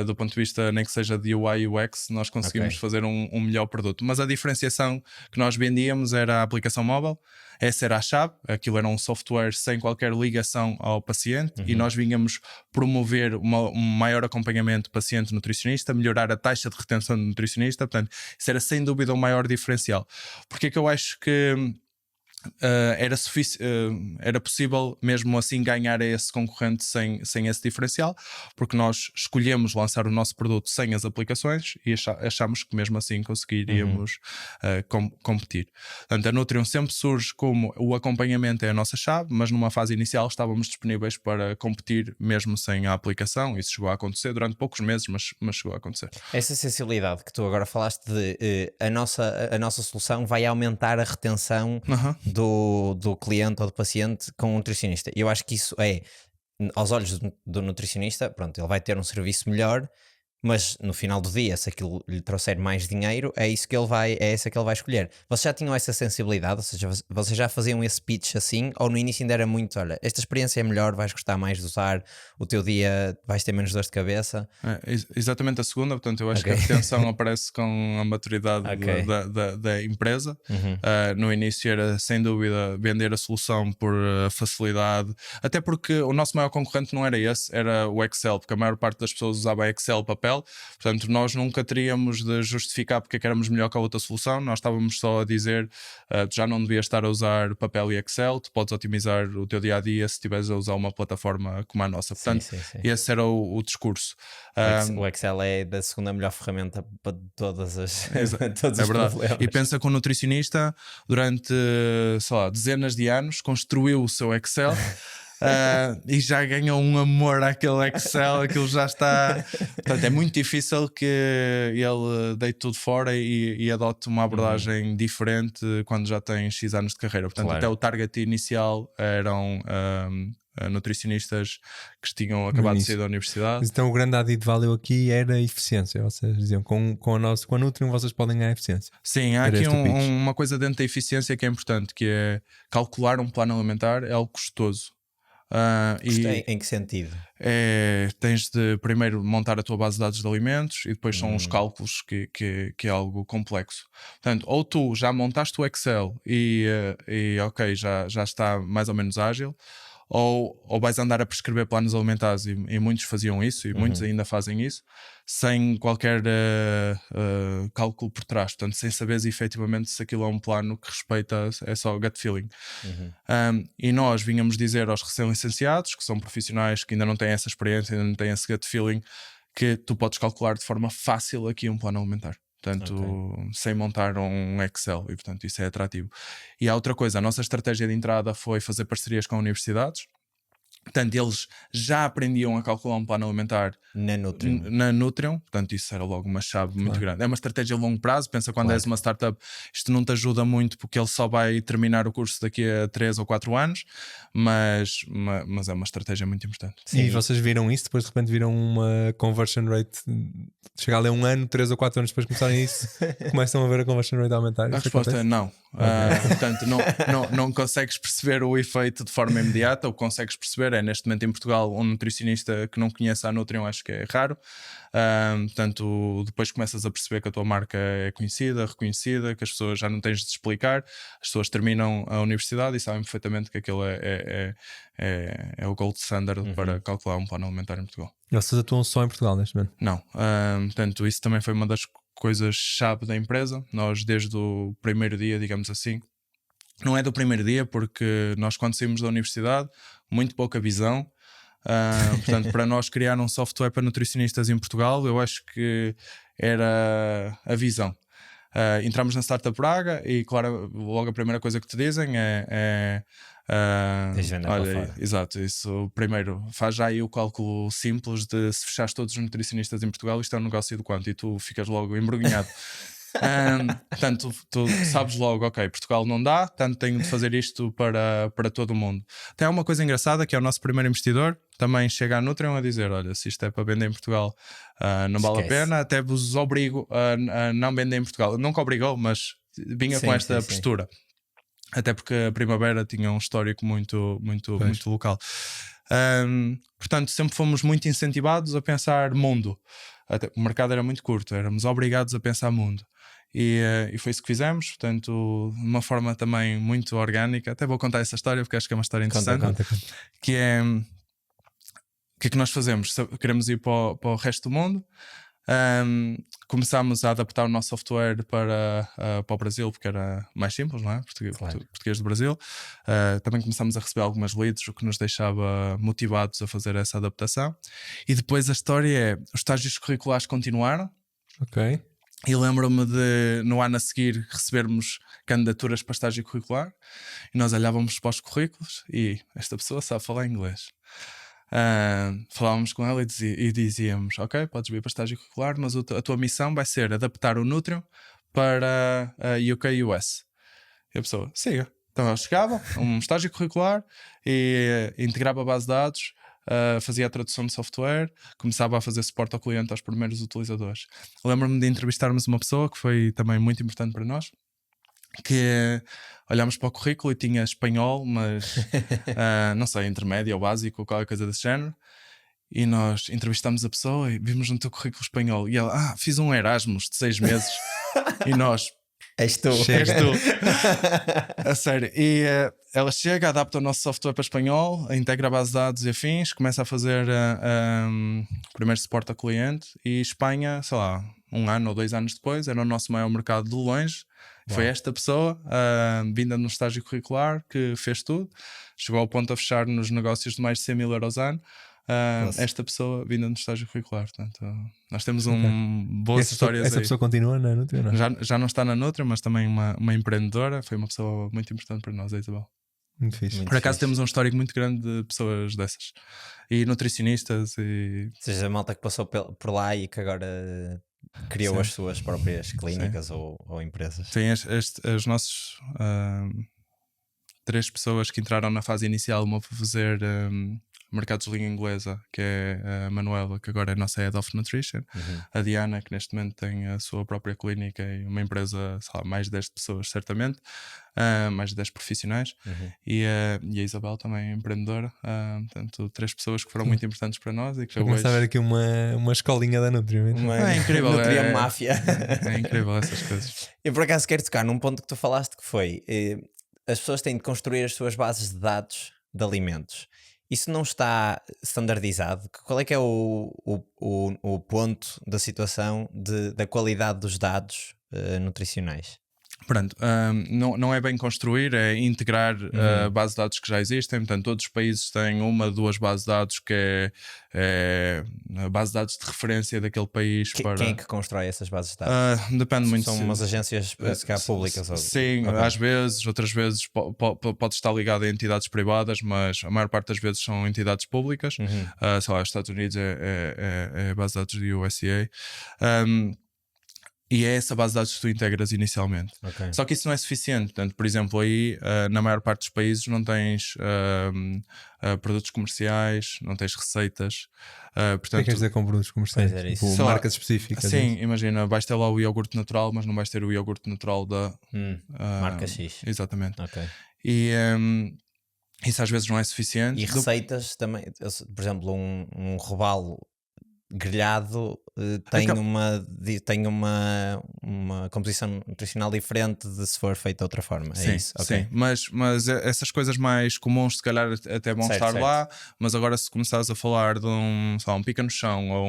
Speaker 2: do ponto de vista, nem que seja de UI e UX, nós conseguimos fazer um melhor produto. Mas a diferenciação que nós vendíamos era a aplicação móvel, essa era a chave, aquilo era um software sem qualquer ligação ao paciente e nós vínhamos promover um maior acompanhamento paciente-nutricionista, melhorar a taxa de retenção do nutricionista, portanto, isso era sem dúvida o maior diferencial. Porque é que eu acho que era possível mesmo assim ganhar a esse concorrente sem esse diferencial, porque nós escolhemos lançar o nosso produto sem as aplicações e achamos que mesmo assim conseguiríamos competir. Portanto, a Nutrium sempre surge como o acompanhamento é a nossa chave, mas numa fase inicial estávamos disponíveis para competir mesmo sem a aplicação. Isso chegou a acontecer durante poucos meses, mas chegou a acontecer.
Speaker 1: Essa sensibilidade que tu agora falaste de a nossa solução vai aumentar a retenção do cliente ou do paciente com um nutricionista. Eu acho que isso é, aos olhos do nutricionista, pronto, ele vai ter um serviço melhor, mas no final do dia, se aquilo lhe trouxer mais dinheiro, é essa que ele vai escolher. Vocês já tinham essa sensibilidade? Ou seja, vocês já faziam esse pitch assim? Ou no início ainda era muito, olha, esta experiência é melhor, vais gostar mais de usar, o teu dia vais ter menos dor de cabeça?
Speaker 2: Exatamente a segunda, portanto eu acho que a retenção aparece com a maturidade da empresa. No início era sem dúvida vender a solução por facilidade, até porque o nosso maior concorrente não era esse, era o Excel, porque a maior parte das pessoas usava Excel, papel. Portanto, nós nunca teríamos de justificar porque é que éramos melhor que a outra solução. Nós estávamos só a dizer tu já não devias estar a usar papel e Excel, tu podes otimizar o teu dia-a-dia se estiveres a usar uma plataforma como a nossa. Portanto, sim. Esse era o discurso.
Speaker 1: O Excel é da segunda melhor ferramenta para todos os
Speaker 2: verdade.
Speaker 1: problemas.
Speaker 2: E pensa que um nutricionista durante, sei lá, dezenas de anos construiu o seu Excel e já ganhou um amor àquele Excel, aquilo já está. Portanto, é muito difícil que ele deite tudo fora e adote uma abordagem diferente quando já tem X anos de carreira. Portanto, até o target inicial eram nutricionistas que tinham acabado de sair da universidade.
Speaker 5: Então o grande added value aqui era a eficiência. Vocês diziam, com a Nutrium vocês podem ganhar eficiência.
Speaker 2: Sim, há aqui uma coisa dentro da eficiência que é importante, que é calcular um plano alimentar é algo custoso.
Speaker 1: Em que sentido?
Speaker 2: Tens de primeiro montar a tua base de dados de alimentos e depois são os cálculos que é algo complexo. Portanto, ou tu já montaste o Excel e ok, já está mais ou menos ágil, ou vais andar a prescrever planos alimentares e muitos faziam isso e muitos ainda fazem isso sem qualquer cálculo por trás, portanto sem saberes efetivamente se aquilo é um plano que respeita, é só gut feeling. E nós vinhamos dizer aos recém-licenciados, que são profissionais que ainda não têm essa experiência, ainda não têm esse gut feeling, que tu podes calcular de forma fácil aqui um plano alimentar. Portanto, sem montar um Excel, e portanto isso é atrativo. E há outra coisa, a nossa estratégia de entrada foi fazer parcerias com universidades. Portanto, eles já aprendiam a calcular um plano alimentar na Nutrium. Portanto, isso era logo uma chave muito grande. É uma estratégia a longo prazo. Pensa, quando és uma startup, isto não te ajuda muito porque ele só vai terminar o curso daqui a 3 ou 4 anos, mas é uma estratégia muito importante.
Speaker 5: Sim. E vocês viram isso? Depois de repente viram uma conversion rate, chegar ali a 1 ano, 3 ou 4 anos depois de começarem isso, começam a ver a conversion rate aumentar?
Speaker 2: A resposta é não. Portanto, não consegues perceber o efeito de forma imediata. O que consegues perceber é, neste momento em Portugal, um nutricionista que não conhece a Nutrium, acho que é raro. Portanto, depois começas a perceber que a tua marca é conhecida, reconhecida, que as pessoas já não tens de explicar, as pessoas terminam a universidade e sabem perfeitamente que aquilo é o gold standard para calcular um plano alimentar em Portugal.
Speaker 5: E vocês atuam só em Portugal neste momento?
Speaker 2: Não. Portanto, isso também foi uma das coisas-chave da empresa. Nós, desde o primeiro dia, digamos assim, não é do primeiro dia, porque nós, quando saímos da universidade, muito pouca visão. Portanto, para nós criar um software para nutricionistas em Portugal, eu acho que era a visão. Entramos na Startup Praga e, claro, logo a primeira coisa que te dizem olha, exato, isso primeiro faz já aí o cálculo simples de se fechares todos os nutricionistas em Portugal, isto é um negócio de quanto, e tu ficas logo embrulhado. Portanto, tu sabes logo, ok, Portugal não dá, portanto tenho de fazer isto para todo o mundo. Tem uma coisa engraçada que é o nosso primeiro investidor também chega à Nutrium a dizer: olha, se isto é para vender em Portugal, não vale a pena, até vos obrigo a não vender em Portugal. Nunca obrigou, mas vinha com esta postura. Até porque a Primavera tinha um histórico muito local. Portanto, sempre fomos muito incentivados a pensar mundo. Até, o mercado era muito curto, éramos obrigados a pensar mundo. E foi isso que fizemos, portanto, de uma forma também muito orgânica. Até vou contar essa história porque acho que é uma história interessante.
Speaker 5: Conta.
Speaker 2: Que é: o que é que nós fazemos? Queremos ir para o resto do mundo. Começámos a adaptar o nosso software para o Brasil, porque era mais simples, não é? Português do Brasil. Também começámos a receber algumas leads, o que nos deixava motivados a fazer essa adaptação. E depois a história é: os estágios curriculares continuaram.
Speaker 5: Ok.
Speaker 2: E lembro-me de, no ano a seguir, recebermos candidaturas para estágio curricular e nós olhávamos para os currículos e esta pessoa sabe falar inglês. Falávamos com ela e dizíamos: ok, podes vir para estágio curricular, mas a tua missão vai ser adaptar o Nutrium para UK e US. E a pessoa: siga. Então ela chegava um estágio curricular e integrava a base de dados, fazia a tradução de software, começava a fazer suporte ao cliente aos primeiros utilizadores. Lembro-me de entrevistarmos uma pessoa que foi também muito importante para nós, que olhámos para o currículo e tinha espanhol, mas não sei, intermédio ou básico ou qualquer coisa desse género. E nós entrevistámos a pessoa e vimos no teu currículo espanhol. E ela: fiz um Erasmus de 6 meses. E nós:
Speaker 1: És tu.
Speaker 2: A sério. E ela chega, adapta o nosso software para espanhol, integra a base de dados e afins, começa a fazer o primeiro suporte ao cliente. E Espanha, sei lá, 1 ano ou 2 anos depois, era o nosso maior mercado de longe. Foi esta pessoa, vinda no estágio curricular, que fez tudo. Chegou ao ponto a fechar nos negócios de mais de 100.000 euros ano. Esta pessoa vinda no estágio curricular. Portanto, nós temos boas histórias.
Speaker 5: Essa pessoa continua na Nutrium?
Speaker 2: Já não está na Nutrium, mas também uma empreendedora. Foi uma pessoa muito importante para nós, a Isabel.
Speaker 5: Muito fixe.
Speaker 2: Por acaso temos um histórico muito grande de pessoas dessas. E nutricionistas. E...
Speaker 1: Ou seja, a malta que passou por lá e que agora criou as suas próprias clínicas ou empresas.
Speaker 2: Sim, as nossas 3 pessoas que entraram na fase inicial, uma para fazer mercados de língua inglesa, que é a Manuela, que agora é a nossa Head of Nutrition, a Diana, que neste momento tem a sua própria clínica e uma empresa, sei lá, mais de 10 pessoas certamente, mais de 10 profissionais, e a Isabel também é empreendedora. Portanto, 3 pessoas que foram muito importantes para nós e que
Speaker 5: começa a ver aqui uma escolinha da Nutrium.
Speaker 2: É incrível.
Speaker 1: Nutrium Máfia.
Speaker 2: É incrível essas coisas.
Speaker 1: Eu por acaso quero tocar num ponto que tu falaste, que foi: as pessoas têm de construir as suas bases de dados de alimentos. Isso não está standardizado? Qual é que é o ponto da situação da qualidade dos dados nutricionais?
Speaker 2: Pronto, não é bem construir, é integrar a base de dados que já existem. Portanto, todos os países têm 1, 2 bases de dados, que é a base de dados de referência daquele país.
Speaker 1: Quem é que constrói essas bases de dados?
Speaker 2: Depende muito.
Speaker 1: São umas agências públicas?
Speaker 2: Sim,
Speaker 1: okay.
Speaker 2: Às vezes, outras vezes pode estar ligado a entidades privadas, mas a maior parte das vezes são entidades públicas. Sei lá, os Estados Unidos é a base de dados do USDA. E é essa base de dados que tu integras inicialmente.
Speaker 5: Okay.
Speaker 2: Só que isso não é suficiente. Portanto, por exemplo, aí na maior parte dos países não tens produtos comerciais, não tens receitas. Portanto,
Speaker 5: o que é que queres dizer com produtos comerciais? Tipo, marcas específicas?
Speaker 2: Sim, imagina, vais ter lá o iogurte natural, mas não vais ter o iogurte natural da
Speaker 1: marca X.
Speaker 2: Exatamente.
Speaker 1: Okay.
Speaker 2: E isso às vezes não é suficiente.
Speaker 1: E receitas também, por exemplo, um robalo grelhado tem uma composição nutricional diferente de se for feito de outra forma.
Speaker 2: Sim,
Speaker 1: isso? Okay.
Speaker 2: Sim. Mas essas coisas mais comuns se calhar até vão estar lá, mas agora se começares a falar de um pica no chão ou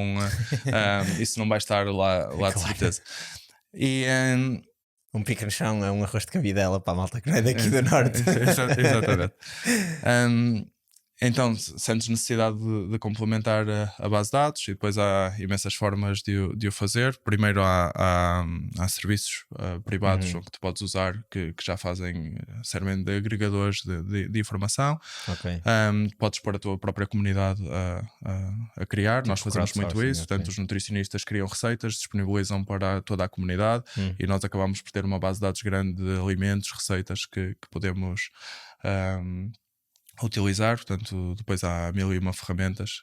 Speaker 2: isso não vai estar lá claro. De certeza. E
Speaker 1: um pica no chão é um arroz de cabidela para a malta que não é daqui do norte.
Speaker 2: Exatamente. Então, sentes necessidade de complementar a base de dados e depois há imensas formas de o fazer. Primeiro há serviços privados que tu podes usar que já servem de agregadores de informação. Podes pôr a tua própria comunidade a criar. Tipo, nós fazemos muito isso. Portanto, os nutricionistas criam receitas, disponibilizam para toda a comunidade e nós acabamos por ter uma base de dados grande de alimentos, receitas que podemos utilizar. Portanto, depois há 1001 ferramentas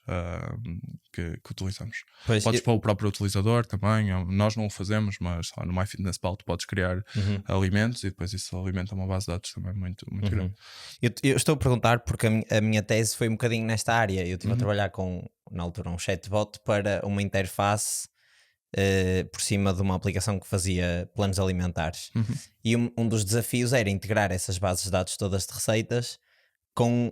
Speaker 2: que utilizamos. Podes pôr o próprio utilizador também. Nós não o fazemos, mas no MyFitnessPal tu podes criar alimentos e depois isso alimenta uma base de dados também muito grande.
Speaker 1: Eu estou a perguntar porque a minha tese foi um bocadinho nesta área. Eu estive a trabalhar com, na altura, um chatbot para uma interface por cima de uma aplicação que fazia planos alimentares. E um dos desafios era integrar essas bases de dados todas de receitas com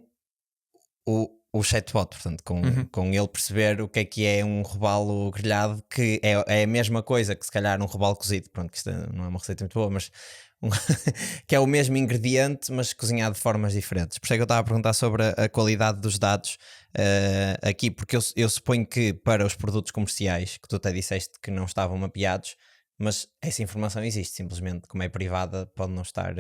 Speaker 1: o chatbot, portanto, com ele perceber o que é um robalo grelhado, que é a mesma coisa que se calhar um robalo cozido, pronto, que isto não é uma receita muito boa, mas que é o mesmo ingrediente, mas cozinhado de formas diferentes. Por isso é que eu estava a perguntar sobre a qualidade dos dados aqui, porque eu suponho que para os produtos comerciais, que tu até disseste que não estavam mapeados, mas essa informação existe, simplesmente como é privada pode não estar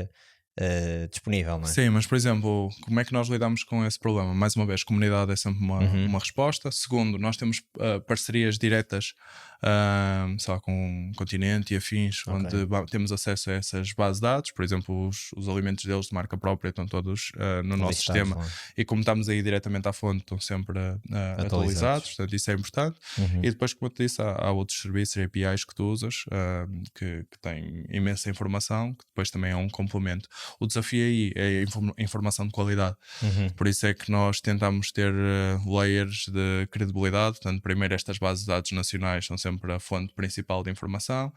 Speaker 1: disponível, não é?
Speaker 2: Sim, mas por exemplo, como é que nós lidamos com esse problema? Mais uma vez, comunidade é sempre uma resposta. Segundo, nós temos parcerias diretas só com o Continente e afins, onde temos acesso a essas bases de dados. Por exemplo, os alimentos deles de marca própria estão todos no nosso sistema e como estamos aí diretamente à fonte estão sempre atualizados. Portanto, isso é importante. E depois, como eu te disse, há outros serviços e APIs que tu usas que têm imensa informação, que depois também é um complemento. O desafio aí é a informação de qualidade. Por isso é que nós tentamos ter layers de credibilidade. Portanto, primeiro estas bases de dados nacionais são sempre a fonte principal de informação.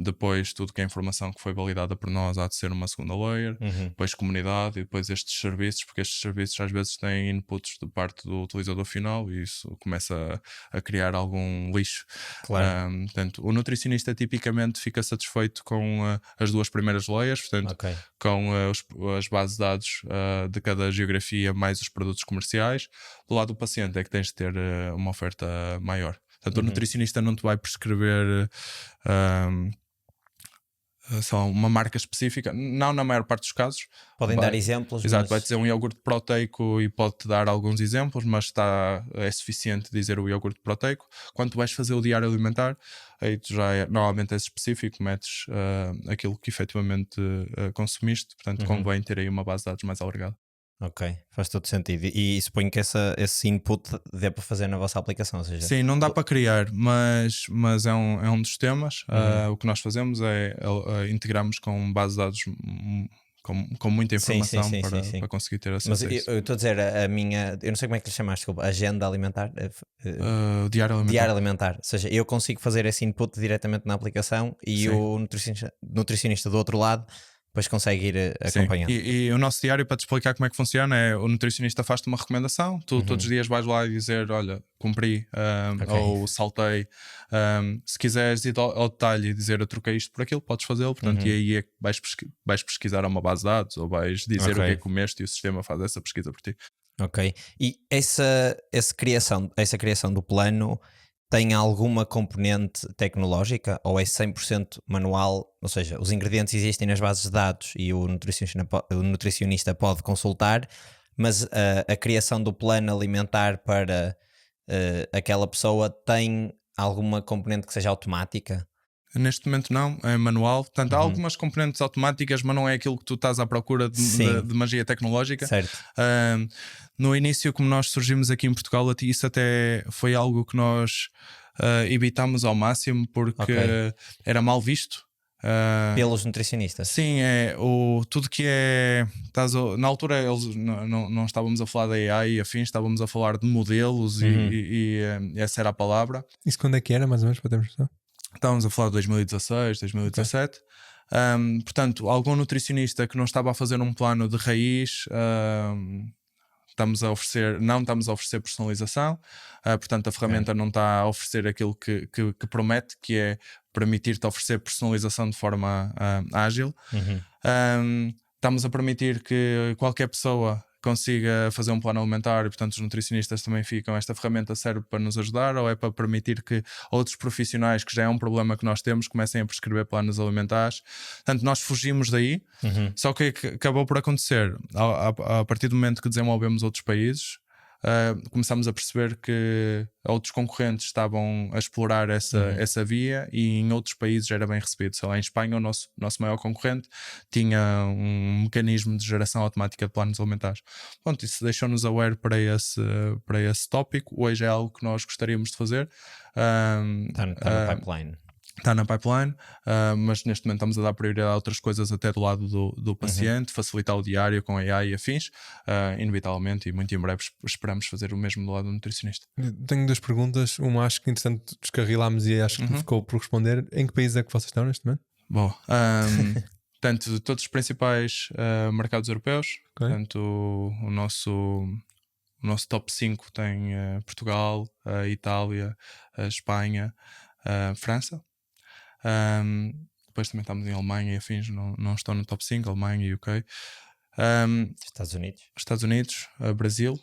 Speaker 2: Depois tudo que é informação que foi validada por nós há de ser uma segunda layer. Depois comunidade e depois estes serviços, porque estes serviços às vezes têm inputs de parte do utilizador final e isso começa a criar algum lixo. Portanto, o nutricionista tipicamente fica satisfeito com as duas primeiras layers, portanto, com as bases de dados de cada geografia mais os produtos comerciais. Do lado do paciente é que tens de ter uma oferta maior. Portanto, o nutricionista não te vai prescrever só uma marca específica, não na maior parte dos casos.
Speaker 1: Podem dar exemplos.
Speaker 2: Exato, vai dizer um iogurte proteico e pode-te dar alguns exemplos, mas é suficiente dizer o iogurte proteico. Quando tu vais fazer o diário alimentar, aí tu normalmente és específico, metes aquilo que efetivamente consumiste, portanto convém ter aí uma base de dados mais alargada.
Speaker 1: Ok, faz todo sentido. E suponho que esse input dê para fazer na vossa aplicação, ou seja...
Speaker 2: Sim, não dá para criar, mas é um dos temas. O que nós fazemos é integramos com base de dados com muita informação para conseguir ter acesso a isso.
Speaker 1: Mas eu estou a dizer, a minha... Eu não sei como é que lhe chamaste, desculpa, agenda alimentar?
Speaker 2: Diário alimentar.
Speaker 1: Diário alimentar. Ou seja, eu consigo fazer esse input diretamente na aplicação e o nutricionista do outro lado depois consegue ir acompanhando.
Speaker 2: E o nosso diário, para te explicar como é que funciona, é o nutricionista faz-te uma recomendação, tu todos os dias vais lá e dizer, olha, cumpri ou saltei. Se quiseres ir ao detalhe e dizer eu troquei isto por aquilo, podes fazê-lo, portanto, e aí é que vais pesquisar uma base de dados ou vais dizer o que é que comeste e o sistema faz essa pesquisa por ti.
Speaker 1: Ok. E essa criação do plano tem alguma componente tecnológica ou é 100% manual? Ou seja, os ingredientes existem nas bases de dados e o nutricionista pode consultar, mas a criação do plano alimentar para aquela pessoa tem alguma componente que seja automática?
Speaker 2: Neste momento não, é manual. Portanto, há algumas componentes automáticas, mas não é aquilo que tu estás à procura de magia tecnológica.
Speaker 1: Certo.
Speaker 2: No início, como nós surgimos aqui em Portugal, isso até foi algo que nós evitámos ao máximo porque era mal visto.
Speaker 1: Pelos nutricionistas?
Speaker 2: Sim, tudo que é... Na altura eles não estávamos a falar da AI e afins, estávamos a falar de modelos e essa era a palavra.
Speaker 5: Isso quando é que era, mais ou menos, para termos noção?
Speaker 2: Estávamos a falar de 2016, 2017. Portanto, algum nutricionista que não estava a fazer um plano de raiz, não estamos a oferecer personalização. Portanto, a ferramenta não está a oferecer aquilo que promete, que é permitir-te oferecer personalização de forma ágil. Estamos a permitir que qualquer pessoa consiga fazer um plano alimentar e, portanto, os nutricionistas também ficam. Esta ferramenta serve para nos ajudar ou é para permitir que outros profissionais, que já é um problema que nós temos, comecem a prescrever planos alimentares? Portanto, nós fugimos daí, só que acabou por acontecer a partir do momento que desenvolvemos outros países. Começámos a perceber que outros concorrentes estavam a explorar essa via e em outros países era bem recebido. Sei lá, em Espanha o nosso maior concorrente tinha um mecanismo de geração automática de planos alimentares. Pronto, isso deixou-nos aware para esse tópico. Hoje é algo que nós gostaríamos de fazer.
Speaker 1: Está no pipeline.
Speaker 2: Está na pipeline, mas neste momento estamos a dar prioridade a outras coisas até do lado do paciente, facilitar o diário com AI e afins, inevitavelmente, e muito em breve esperamos fazer o mesmo do lado do nutricionista.
Speaker 5: Tenho 2 perguntas, uma acho que entretanto descarrilámos e acho que ficou por responder. Em que país é que vocês estão neste momento?
Speaker 2: Bom, portanto, todos os principais mercados europeus, portanto o nosso top 5 tem Portugal, Itália, Espanha, França. Depois também estamos em Alemanha e afins, não estão no top 5, Alemanha e UK. Estados Unidos, Brasil,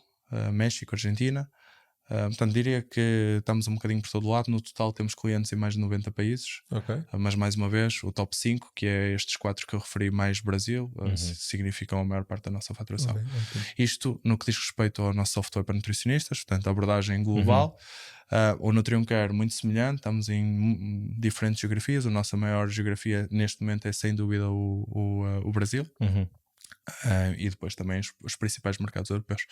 Speaker 2: México, Argentina. Portanto, diria que estamos um bocadinho por todo lado. No total temos clientes em mais de 90 países. Mas mais uma vez, o top 5, que é estes 4 que eu referi, mais Brasil, significam a maior parte da nossa faturação. Isto no que diz respeito ao nosso software para nutricionistas, portanto a abordagem global. O Nutrium Care muito semelhante, estamos em diferentes geografias. A nossa maior geografia neste momento é sem dúvida o Brasil, e depois também os principais mercados europeus.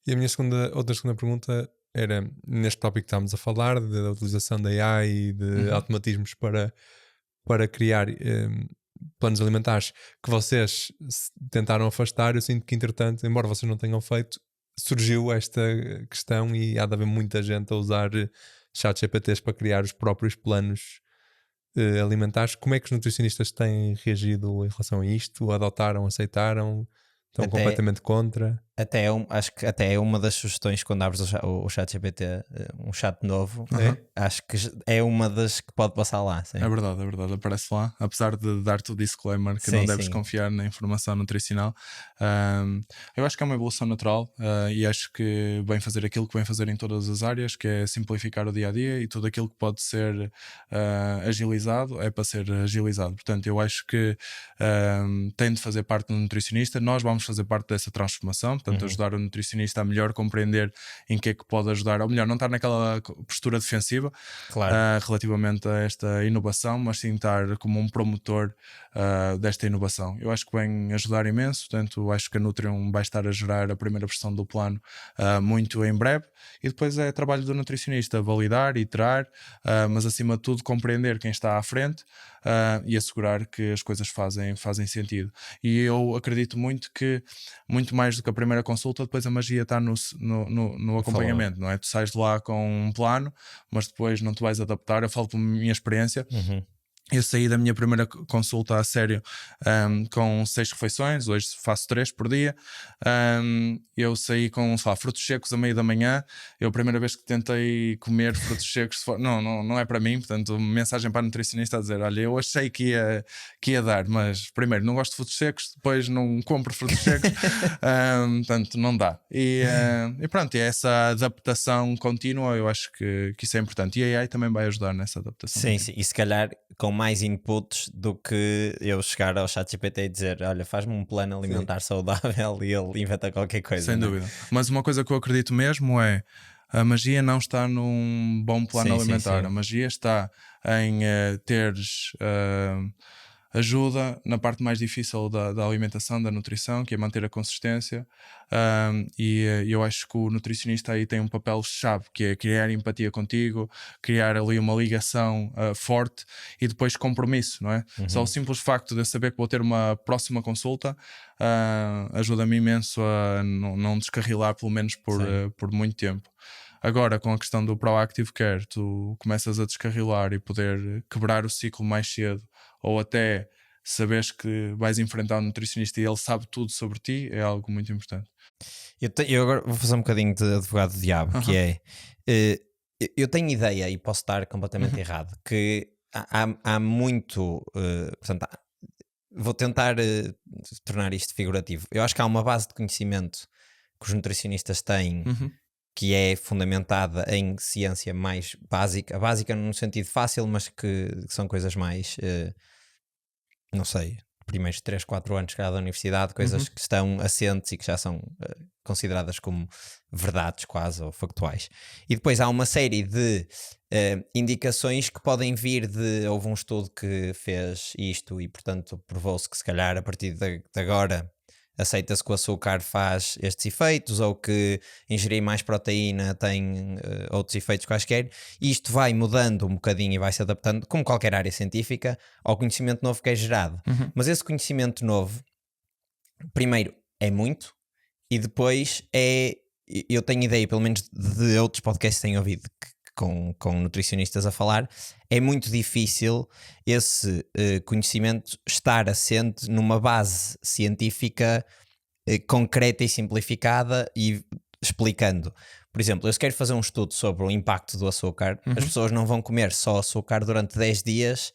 Speaker 5: E a minha outra segunda pergunta era, neste tópico que estávamos a falar, da utilização da AI e de automatismos para criar planos alimentares que vocês tentaram afastar. Eu sinto que entretanto, embora vocês não tenham feito, surgiu esta questão e há de haver muita gente a usar ChatGPTs para criar os próprios planos alimentares. Como é que os nutricionistas têm reagido em relação a isto? Adotaram, aceitaram? Estão completamente contra?
Speaker 1: Acho que até é uma das sugestões quando abres o ChatGPT, um chat novo. Acho que é uma das que pode passar lá. Sim.
Speaker 2: É verdade, aparece lá. Apesar de dar-te o disclaimer que não deves confiar na informação nutricional, eu acho que é uma evolução natural, e acho que vem fazer aquilo que vem fazer em todas as áreas, que é simplificar o dia-a-dia, e tudo aquilo que pode ser agilizado é para ser agilizado. Portanto, eu acho que tem de fazer parte do nutricionista. Nós vamos fazer parte dessa transformação. Portanto, ajudar o nutricionista a melhor compreender em que é que pode ajudar, ou melhor, não estar naquela postura defensiva, relativamente a esta inovação, mas sim estar como um promotor desta inovação. Eu acho que vem ajudar imenso. Portanto, acho que a Nutrium vai estar a gerar a primeira versão do plano muito em breve, e depois é trabalho do nutricionista validar, iterar, mas acima de tudo compreender quem está à frente e assegurar que as coisas fazem sentido. E eu acredito muito que, muito mais do que a primeira consulta, depois a magia está no acompanhamento, não é? Tu sais de lá com um plano, mas depois não te vais adaptar. Eu falo pela minha experiência. Eu saí da minha primeira consulta a sério com 6 refeições. Hoje faço 3 por dia. Eu saí com, sei lá, frutos secos a meio da manhã. Eu a primeira vez que tentei comer frutos secos, não é para mim. Portanto, mensagem para a nutricionista a dizer: olha, eu achei que ia dar, mas primeiro não gosto de frutos secos, depois não compro frutos secos. Portanto, não dá. E pronto, e essa adaptação contínua, eu acho que isso é importante. E a AI também vai ajudar nessa adaptação.
Speaker 1: Sim, e se calhar com mais inputs do que eu chegar ao ChatGPT e dizer: olha, faz-me um plano alimentar saudável, e ele inventa qualquer coisa.
Speaker 2: Sem dúvida. Mas uma coisa que eu acredito mesmo é: a magia não está num bom plano alimentar. A magia está em teres ajuda na parte mais difícil da alimentação, da nutrição, que é manter a consistência, e eu acho que o nutricionista aí tem um papel-chave, que é criar empatia contigo, criar ali uma ligação forte, e depois compromisso, não é? Só o simples facto de eu saber que vou ter uma próxima consulta ajuda-me imenso a não descarrilar, pelo menos por muito tempo. Agora, com a questão do Proactive Care, tu começas a descarrilar e poder quebrar o ciclo mais cedo, ou até saberes que vais enfrentar um nutricionista e ele sabe tudo sobre ti, é algo muito importante.
Speaker 1: Eu agora vou fazer um bocadinho de advogado do diabo, que é... eu tenho ideia, e posso estar completamente errado, que há muito... portanto, vou tentar tornar isto figurativo. Eu acho que há uma base de conhecimento que os nutricionistas têm que é fundamentada em ciência mais básica no sentido fácil, mas que são coisas mais, não sei, primeiros 3, 4 anos da universidade, coisas que estão assentes e que já são consideradas como verdades quase ou factuais. E depois há uma série de indicações que podem vir houve um estudo que fez isto e portanto provou-se que se calhar a partir de agora aceita-se que o açúcar faz estes efeitos, ou que ingerir mais proteína tem outros efeitos quaisquer, e isto vai mudando um bocadinho e vai se adaptando, como qualquer área científica, ao conhecimento novo que é gerado. Mas esse conhecimento novo, primeiro, é muito, e depois eu tenho ideia, pelo menos de outros podcasts que tenho ouvido com nutricionistas a falar, é muito difícil esse conhecimento estar assente numa base científica concreta e simplificada e explicando. Por exemplo, eu se quero fazer um estudo sobre o impacto do açúcar, as pessoas não vão comer só açúcar durante 10 dias.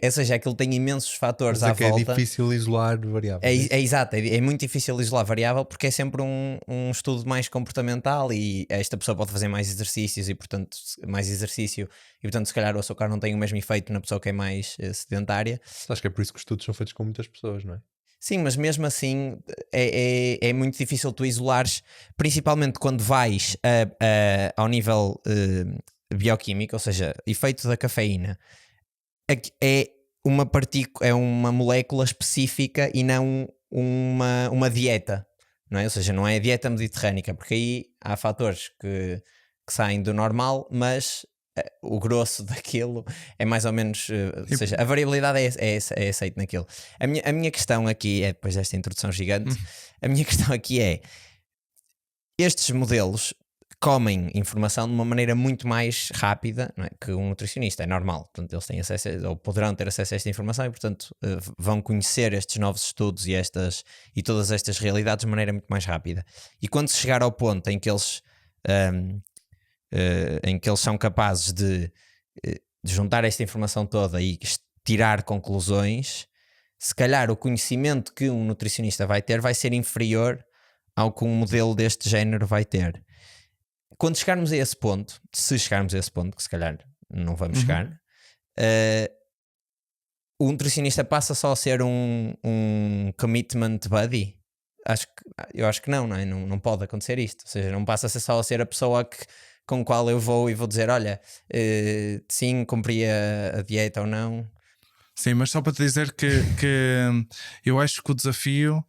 Speaker 1: Ou seja, aquilo tem imensos fatores à volta.
Speaker 5: É difícil isolar variáveis.
Speaker 1: Exato, é muito difícil isolar variável porque é sempre um estudo mais comportamental e esta pessoa pode fazer mais exercícios e portanto se calhar o açúcar não tem o mesmo efeito na pessoa que é mais sedentária.
Speaker 5: Acho que é por isso que os estudos são feitos com muitas pessoas, não é?
Speaker 1: Sim, mas mesmo assim é muito difícil tu isolares, principalmente quando vais ao nível bioquímico, ou seja, efeito da cafeína. É uma molécula específica e não uma dieta, não é? Ou seja, não é a dieta mediterrânica, porque aí há fatores que saem do normal, mas o grosso daquilo é mais ou menos, ou seja, a variabilidade é aceita naquilo. A minha questão aqui é, depois desta introdução gigante, a minha questão aqui é, estes modelos comem informação de uma maneira muito mais rápida, não é? Que um nutricionista, é normal, portanto eles têm acesso ou poderão ter acesso a esta informação e portanto vão conhecer estes novos estudos e todas estas realidades de maneira muito mais rápida. E quando se chegar ao ponto em que eles são capazes de juntar esta informação toda e tirar conclusões, se calhar o conhecimento que um nutricionista vai ter vai ser inferior ao que um modelo deste género vai ter. Quando chegarmos a esse ponto, se chegarmos a esse ponto, que se calhar não vamos chegar, o nutricionista passa só a ser um commitment buddy? Eu acho que não é? Não pode acontecer isto. Ou seja, não passa a ser só a ser a pessoa com a qual eu vou dizer, olha, sim, cumpri a dieta ou não.
Speaker 2: Sim, mas só para te dizer que eu acho que o desafio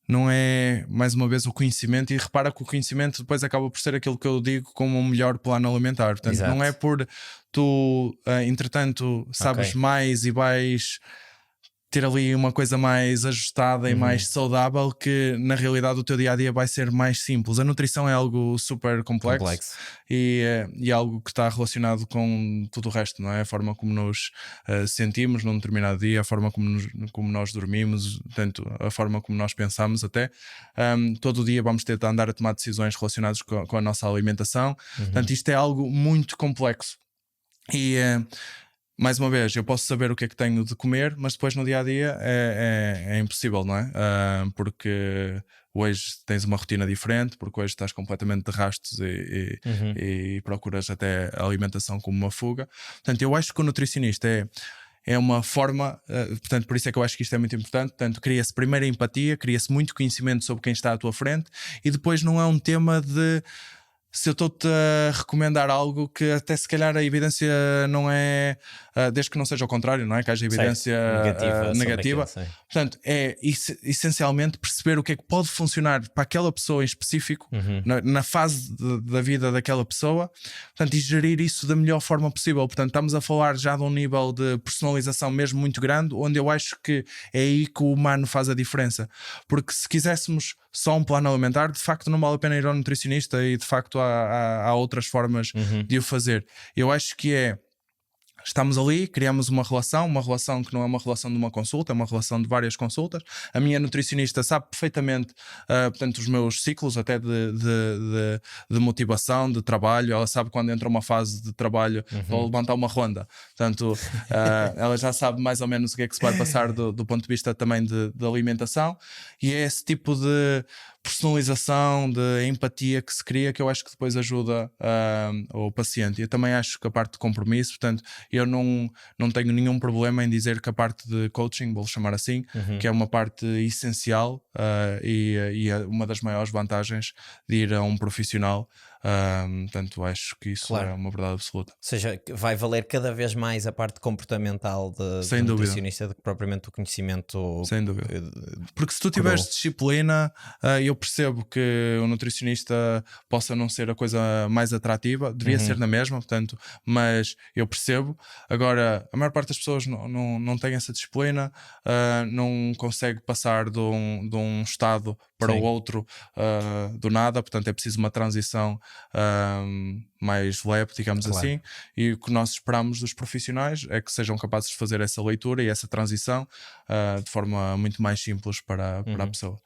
Speaker 2: não é, mais uma vez, o conhecimento, e repara que o conhecimento depois acaba por ser aquilo que eu digo como um melhor plano alimentar. Portanto, exato, não é por tu, entretanto, sabes mais e vais ter ali uma coisa mais ajustada e mais saudável, que na realidade o teu dia-a-dia vai ser mais simples. A nutrição é algo super complexo. E é algo que está relacionado com tudo o resto, não é? A forma como nos sentimos num determinado dia, a forma como nós dormimos, tanto a forma como nós pensamos até. Todo o dia vamos ter de andar a tomar decisões relacionadas com a nossa alimentação. Portanto, isto é algo muito complexo. E mais uma vez, eu posso saber o que é que tenho de comer, mas depois no dia-a-dia é impossível, não é? Porque hoje tens uma rotina diferente, porque hoje estás completamente de rastos e procuras até a alimentação como uma fuga. Portanto, eu acho que o nutricionista é uma forma, portanto, por isso é que eu acho que isto é muito importante. Portanto, cria-se primeiro a empatia, cria-se muito conhecimento sobre quem está à tua frente, e depois não é um tema de... Se eu estou-te a recomendar algo que até se calhar a evidência não é, desde que não seja ao contrário, não é? Que haja evidência negativa. Portanto, é essencialmente perceber o que é que pode funcionar para aquela pessoa em específico, na fase da vida daquela pessoa, portanto, e gerir isso da melhor forma possível. Portanto, estamos a falar já de um nível de personalização mesmo muito grande, onde eu acho que é aí que o humano faz a diferença. Porque se quiséssemos só um plano alimentar, de facto não vale a pena ir ao nutricionista, e de facto há outras formas de o fazer. Eu acho que é estamos ali, criamos uma relação que não é uma relação de uma consulta, é uma relação de várias consultas. A minha nutricionista sabe perfeitamente, portanto, os meus ciclos até de motivação, de trabalho. Ela sabe quando entra uma fase de trabalho vou levantar uma ronda. Portanto, ela já sabe mais ou menos o que é que se vai passar do ponto de vista também de alimentação, e é esse tipo de personalização, de empatia que se cria, que eu acho que depois ajuda o paciente. Eu também acho que a parte de compromisso, portanto, eu não tenho nenhum problema em dizer que a parte de coaching, vou chamar assim, que é uma parte essencial e é uma das maiores vantagens de ir a um profissional. Portanto, acho que isso é uma verdade absoluta.
Speaker 1: Ou seja, vai valer cada vez mais a parte comportamental
Speaker 2: Sem
Speaker 1: do
Speaker 2: dúvida.
Speaker 1: nutricionista do que propriamente o conhecimento.
Speaker 2: Sem dúvida. Porque se tu tiveres disciplina, eu percebo que o nutricionista possa não ser a coisa mais atrativa, devia ser na mesma, portanto, mas eu percebo. Agora, a maior parte das pessoas não tem essa disciplina, não consegue passar de um estado para o outro do nada, portanto é preciso uma transição mais leve, digamos assim, e o que nós esperamos dos profissionais é que sejam capazes de fazer essa leitura e essa transição de forma muito mais simples para a pessoa.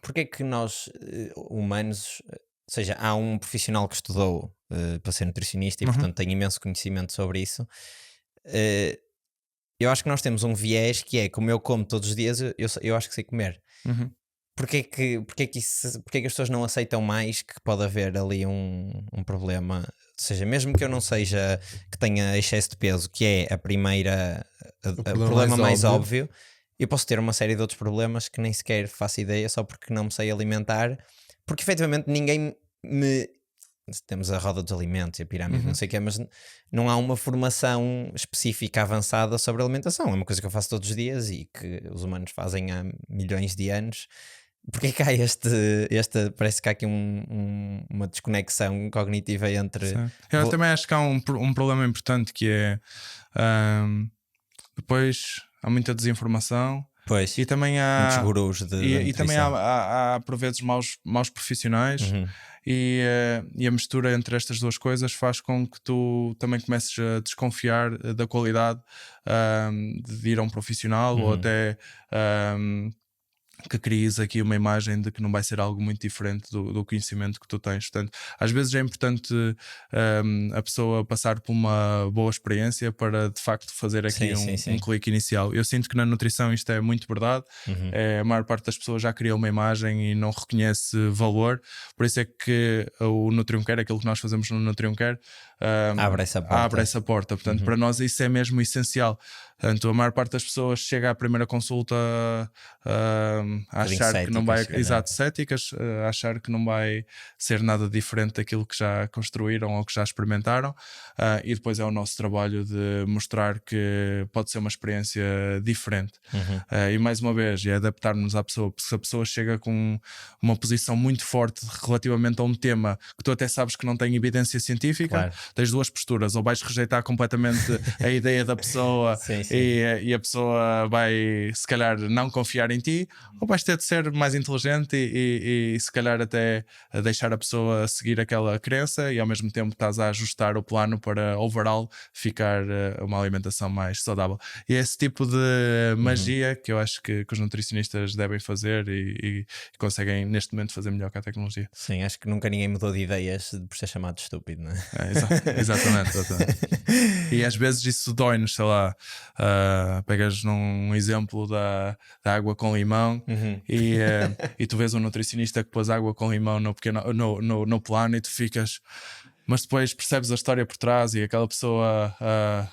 Speaker 1: Porquê que nós, humanos, ou seja, há um profissional que estudou para ser nutricionista e portanto tem imenso conhecimento sobre isso. Eu acho que nós temos um viés que é, como eu como todos os dias, eu acho que sei comer. Porquê que as pessoas não aceitam mais que pode haver ali um problema? Ou seja, mesmo que eu não seja, que tenha excesso de peso, que é o problema mais óbvio, eu posso ter uma série de outros problemas que nem sequer faço ideia, só porque não me sei alimentar, porque efetivamente ninguém me... Temos a roda dos alimentos e a pirâmide, não sei o que, mas não há uma formação específica avançada sobre a alimentação. É uma coisa que eu faço todos os dias e que os humanos fazem há milhões de anos. Porque que há parece que há aqui uma desconexão cognitiva entre...
Speaker 2: Eu também acho que há um problema importante, que é depois há muita desinformação.
Speaker 1: Pois,
Speaker 2: e também há
Speaker 1: muitos gurus
Speaker 2: e também há por vezes maus profissionais, e a mistura entre estas duas coisas faz com que tu também comeces a desconfiar da qualidade de ir a um profissional, ou até que cries aqui uma imagem de que não vai ser algo muito diferente do conhecimento que tu tens. Portanto, às vezes é importante a pessoa passar por uma boa experiência para de facto fazer aqui um clique inicial. Eu sinto que na nutrição isto é muito verdade. A maior parte das pessoas já cria uma imagem e não reconhece valor, por isso é que o Nutrium Care, aquilo que nós fazemos no Nutrium Care,
Speaker 1: abre essa porta.
Speaker 2: Portanto, para nós isso é mesmo essencial. Portanto, a maior parte das pessoas chega à primeira consulta a achar que não vai, céticas, a achar que não vai ser nada diferente daquilo que já construíram ou que já experimentaram, e depois é o nosso trabalho de mostrar que pode ser uma experiência diferente. E mais uma vez, é adaptar-nos à pessoa, porque se a pessoa chega com uma posição muito forte relativamente a um tema que tu até sabes que não tem evidência científica, tens duas posturas: ou vais rejeitar completamente a ideia da pessoa e a pessoa vai se calhar não confiar em ti, ou vais ter de ser mais inteligente e se calhar até deixar a pessoa seguir aquela crença, e ao mesmo tempo estás a ajustar o plano para overall ficar uma alimentação mais saudável. E é esse tipo de magia que eu acho que os nutricionistas devem fazer e conseguem neste momento fazer melhor que a tecnologia.
Speaker 1: Sim, acho que nunca ninguém mudou de ideias por ser chamado de estúpido, não é?
Speaker 2: Exatamente. E às vezes isso dói-nos, sei lá, pegas num exemplo da água com limão, e tu vês um nutricionista que pôs água com limão no plano, e tu ficas... Mas depois percebes a história por trás, e aquela pessoa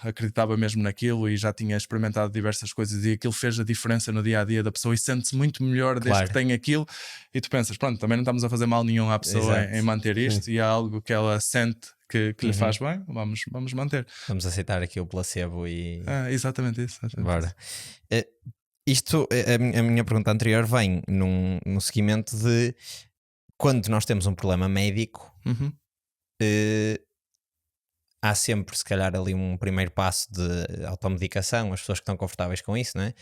Speaker 2: acreditava mesmo naquilo e já tinha experimentado diversas coisas, e aquilo fez a diferença no dia-a-dia da pessoa, e sente-se muito melhor desde que tem aquilo. E tu pensas, pronto, também não estamos a fazer mal nenhum à pessoa em manter isto, e há algo que ela sente que lhe faz bem, vamos manter.
Speaker 1: Vamos aceitar aqui o placebo e...
Speaker 2: exatamente isso.
Speaker 1: Bora. Isto, a minha pergunta anterior vem no seguimento de quando nós temos um problema médico, há sempre, se calhar, ali um primeiro passo de automedicação, as pessoas que estão confortáveis com isso, não é?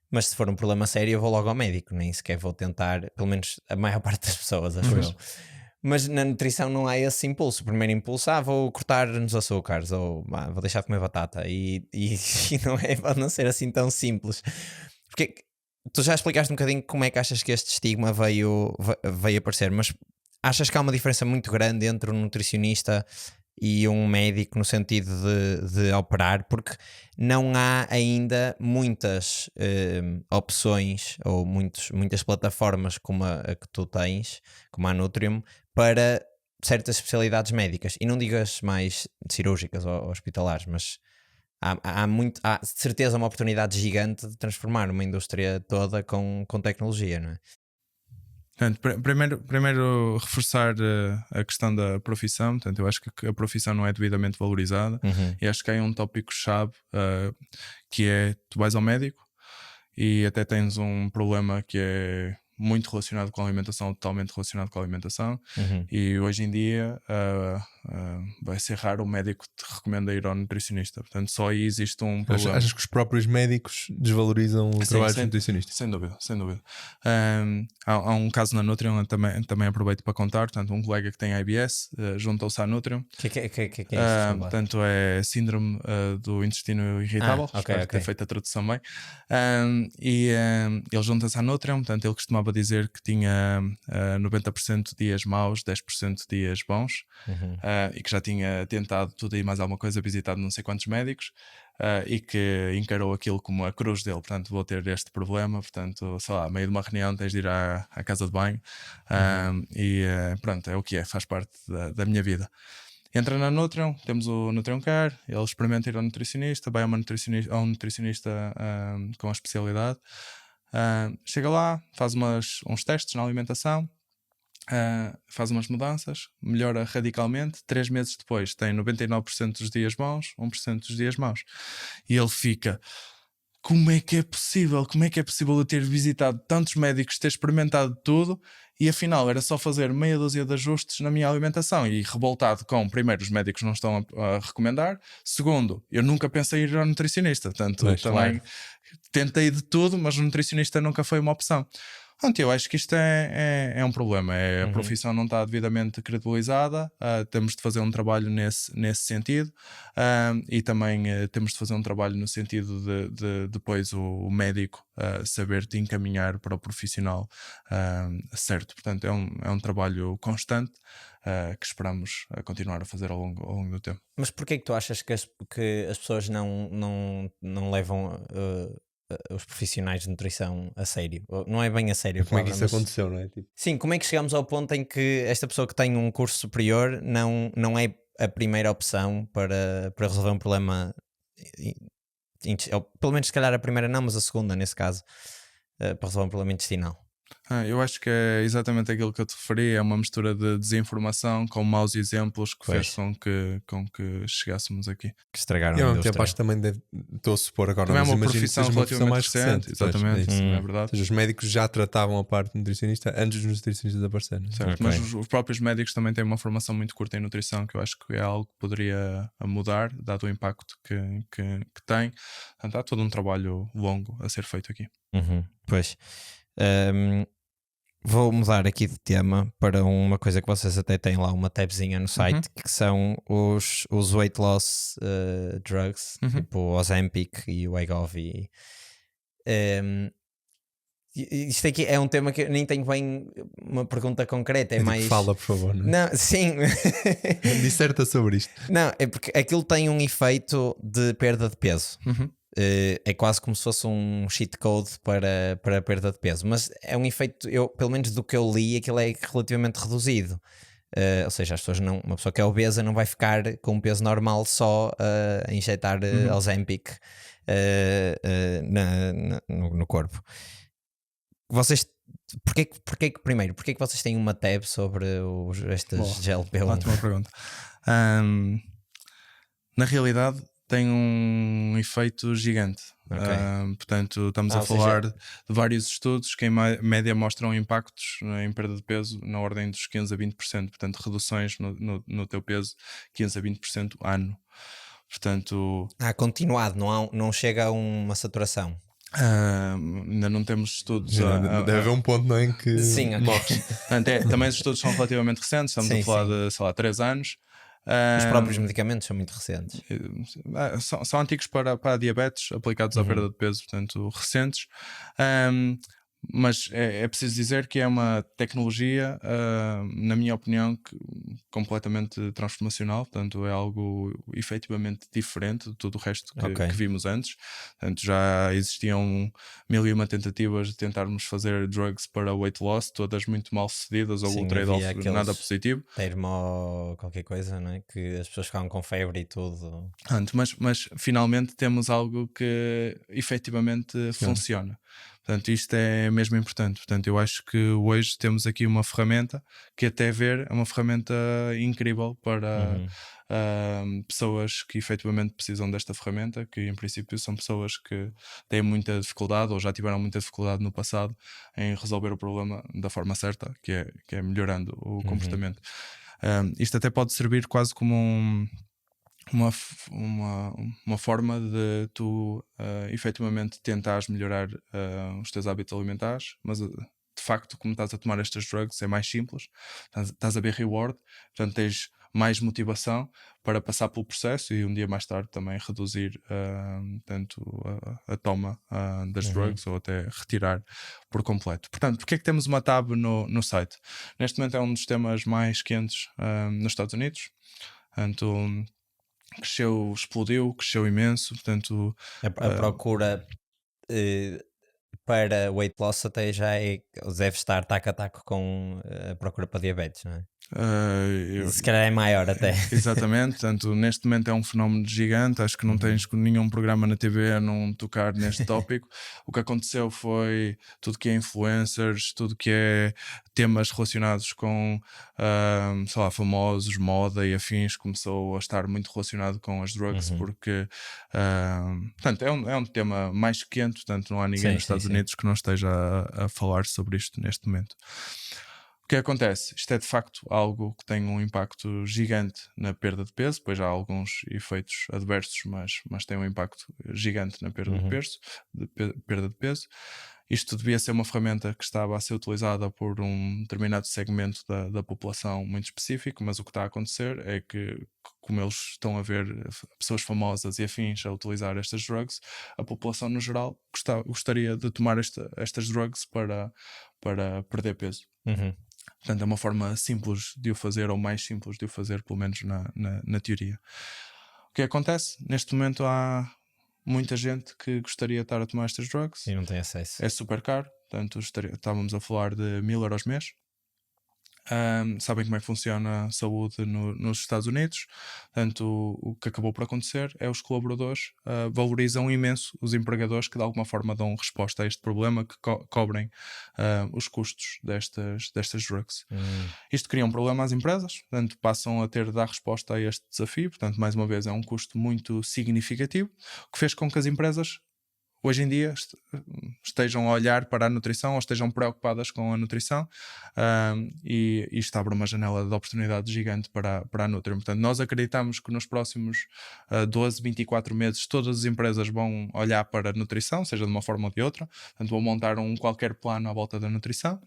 Speaker 1: Mas se for um problema sério, eu vou logo ao médico, nem sequer vou tentar, pelo menos a maior parte das pessoas, acho eu. Mas na nutrição não há esse impulso. O primeiro impulso, vou cortar nos açúcares, ou vou deixar de comer batata. E não pode não ser assim tão simples. Porque tu já explicaste um bocadinho como é que achas que este estigma veio aparecer, mas achas que há uma diferença muito grande entre um nutricionista e um médico no sentido de operar, porque não há ainda muitas opções ou muitas plataformas como a que tu tens, como a Nutrium, para certas especialidades médicas, e não digas mais cirúrgicas ou hospitalares, mas há de certeza uma oportunidade gigante de transformar uma indústria toda com tecnologia, não é?
Speaker 2: Portanto, primeiro reforçar a questão da profissão. Portanto, eu acho que a profissão não é devidamente valorizada, e acho que há um tópico-chave que é: tu vais ao médico e até tens um problema que é muito relacionado com a alimentação, totalmente relacionado com a alimentação, e hoje em dia vai ser raro o médico te recomenda ir ao nutricionista. Portanto, só aí existe um problema.
Speaker 5: Achas que os próprios médicos desvalorizam o trabalho dos nutricionistas?
Speaker 2: Sem dúvida. Há um caso na Nutrium, também aproveito para contar. Portanto, um colega que tem IBS juntou-se à Nutrium.
Speaker 1: O que é isso?
Speaker 2: Portanto, é síndrome do intestino irritável. Espero ter feito a tradução bem. Ele junta-se à Nutrium. Portanto, ele costumava dizer que tinha 90% de dias maus, 10% de dias bons, e que já tinha tentado tudo e mais alguma coisa, visitado não sei quantos médicos, e que encarou aquilo como a cruz dele. Portanto, vou ter este problema, portanto, sei lá, meio de uma reunião tens de ir à casa de banho, pronto, é o que é, faz parte da minha vida. Entra na Nutrium, temos o Nutrium Care, ele experimenta ir ao nutricionista, vai a um nutricionista com a especialidade, chega lá, faz uns testes na alimentação, faz umas mudanças, melhora radicalmente. 3 meses depois tem 99% dos dias bons, 1% dos dias maus, e ele fica: como é que é possível? Como é que é possível eu ter visitado tantos médicos, ter experimentado tudo, e afinal era só fazer meia dúzia de ajustes na minha alimentação? E revoltado com, primeiro, os médicos não estão a recomendar, segundo, eu nunca pensei em ir ao nutricionista. Portanto, também tentei de tudo, mas o nutricionista nunca foi uma opção. Portanto, eu acho que isto é um problema. A profissão não está devidamente credibilizada, temos de fazer um trabalho nesse sentido, e também temos de fazer um trabalho no sentido de depois o médico saber te encaminhar para o profissional certo. Portanto, é um trabalho constante que esperamos continuar a fazer ao longo do tempo.
Speaker 1: Mas porquê é que tu achas que as pessoas não levam os profissionais de nutrição a sério? Não é bem a sério.
Speaker 5: Como é que isso aconteceu, não é?
Speaker 1: Sim, como é que chegamos ao ponto em que esta pessoa que tem um curso superior não é a primeira opção para resolver um problema, ou pelo menos se calhar a primeira não, mas a segunda nesse caso, para resolver um problema intestinal?
Speaker 2: Eu acho que é exatamente aquilo que eu te referi, é uma mistura de desinformação com maus exemplos que fez com que chegássemos aqui.
Speaker 1: Que estragaram
Speaker 5: a
Speaker 1: indústria.
Speaker 5: E ao mesmo tempo acho que também estou a supor agora,
Speaker 2: também
Speaker 5: mas
Speaker 2: é uma
Speaker 5: imagino que seja uma profissão mais recente.
Speaker 2: Exatamente, é verdade.
Speaker 5: Ou seja, os médicos já tratavam a parte nutricionista antes dos nutricionistas aparecerem.
Speaker 2: Certo, mas os próprios médicos também têm uma formação muito curta em nutrição, que eu acho que é algo que poderia mudar, dado o impacto que tem. Portanto, há todo um trabalho longo a ser feito aqui.
Speaker 1: Pois. Vou mudar aqui de tema para uma coisa que vocês até têm lá, uma tabzinha no site, que são os weight loss drugs, tipo o Ozempic e o Wegovy. Isto aqui é um tema que eu nem tenho bem uma pergunta concreta, é mais...
Speaker 5: Fala, por favor.
Speaker 1: Não, sim.
Speaker 5: Disserta sobre isto.
Speaker 1: Não, é porque aquilo tem um efeito de perda de peso. É quase como se fosse um cheat code para a perda de peso, mas é um efeito, pelo menos do que eu li, aquilo é relativamente reduzido. Ou seja, uma pessoa que é obesa não vai ficar com um peso normal só a injetar Ozempic no corpo. Vocês, porquê que vocês têm uma tab sobre estes GLP-1?
Speaker 2: Ótima pergunta. Na realidade, tem um efeito gigante. Portanto, estamos a falar de vários estudos que em média mostram impactos em perda de peso na ordem dos 15% a 20%. Portanto, reduções no teu peso 15% a 20% ano. Portanto,
Speaker 1: continuado, não chega a uma saturação.
Speaker 2: Ainda não temos estudos.
Speaker 5: Deve haver um ponto, não é, em que
Speaker 1: Sim,
Speaker 5: morres.
Speaker 2: Portanto, também os estudos são relativamente recentes, estamos a falar de, sei lá, 3 anos.
Speaker 1: Os próprios medicamentos são muito recentes.
Speaker 2: São antigos para a diabetes, aplicados à perda de peso, portanto, recentes. Mas é preciso dizer que é uma tecnologia, na minha opinião, completamente transformacional. Portanto, é algo efetivamente diferente de tudo o resto que vimos antes. Portanto, já existiam 1001 tentativas de tentarmos fazer drugs para weight loss, todas muito mal sucedidas, ou o trade-off nada positivo.
Speaker 1: Termo qualquer coisa, não é? Que as pessoas ficavam com febre e tudo.
Speaker 2: Mas finalmente temos algo que efetivamente funciona. Portanto, isto é mesmo importante. Portanto, eu acho que hoje temos aqui uma ferramenta que até ver é uma ferramenta incrível para pessoas que efetivamente precisam desta ferramenta, que em princípio são pessoas que têm muita dificuldade ou já tiveram muita dificuldade no passado em resolver o problema da forma certa, que é melhorando o comportamento. Isto até pode servir quase como uma forma de tu efetivamente tentares melhorar os teus hábitos alimentares, mas de facto, como estás a tomar estas drugs, é mais simples, estás a ver reward, portanto tens mais motivação para passar pelo processo e um dia mais tarde também reduzir tanto a toma das drugs ou até retirar por completo. Portanto, porque é que temos uma tab no site? Neste momento é um dos temas mais quentes nos Estados Unidos, portanto cresceu imenso, portanto
Speaker 1: a procura para weight loss até já deve estar taco a taco com a procura para diabetes, não é? Se calhar é maior até.
Speaker 2: Exatamente, portanto, neste momento é um fenómeno gigante. Acho que não tens nenhum programa na TV a não tocar neste tópico. O que aconteceu foi tudo que é influencers, tudo que é temas relacionados com sei lá, famosos, moda e afins, começou a estar muito relacionado com as drugs, porque portanto, é um tema mais quente, portanto não há ninguém nos Estados Unidos que não esteja a falar sobre isto neste momento. O que acontece? Isto é de facto algo que tem um impacto gigante na perda de peso, depois há alguns efeitos adversos, mas tem um impacto gigante na perda de peso. Isto devia ser uma ferramenta que estava a ser utilizada por um determinado segmento da população muito específico, mas o que está a acontecer é que, como eles estão a ver pessoas famosas e afins a utilizar estas drugs, a população no geral gostaria de tomar estas drugs para perder peso. Portanto, é uma forma simples de o fazer, ou mais simples de o fazer, pelo menos na teoria. O que acontece? Neste momento há muita gente que gostaria de estar a tomar estas drugs
Speaker 1: e não tem acesso.
Speaker 2: É super caro, portanto estávamos a falar de 1.000 euros mês. Sabem como é que funciona a saúde nos Estados Unidos. Portanto, o que acabou por acontecer é os colaboradores valorizam imenso os empregadores que de alguma forma dão resposta a este problema, que cobrem os custos destas drugs. Isto cria um problema às empresas, portanto passam a ter de dar resposta a este desafio. Portanto, mais uma vez, é um custo muito significativo, que fez com que as empresas hoje em dia estejam a olhar para a nutrição ou estejam preocupadas com a nutrição, e isto abre uma janela de oportunidade gigante para a Nutrium. Portanto, nós acreditamos que nos próximos 12, 24 meses todas as empresas vão olhar para a nutrição, seja de uma forma ou de outra, portanto vão montar qualquer plano à volta da nutrição.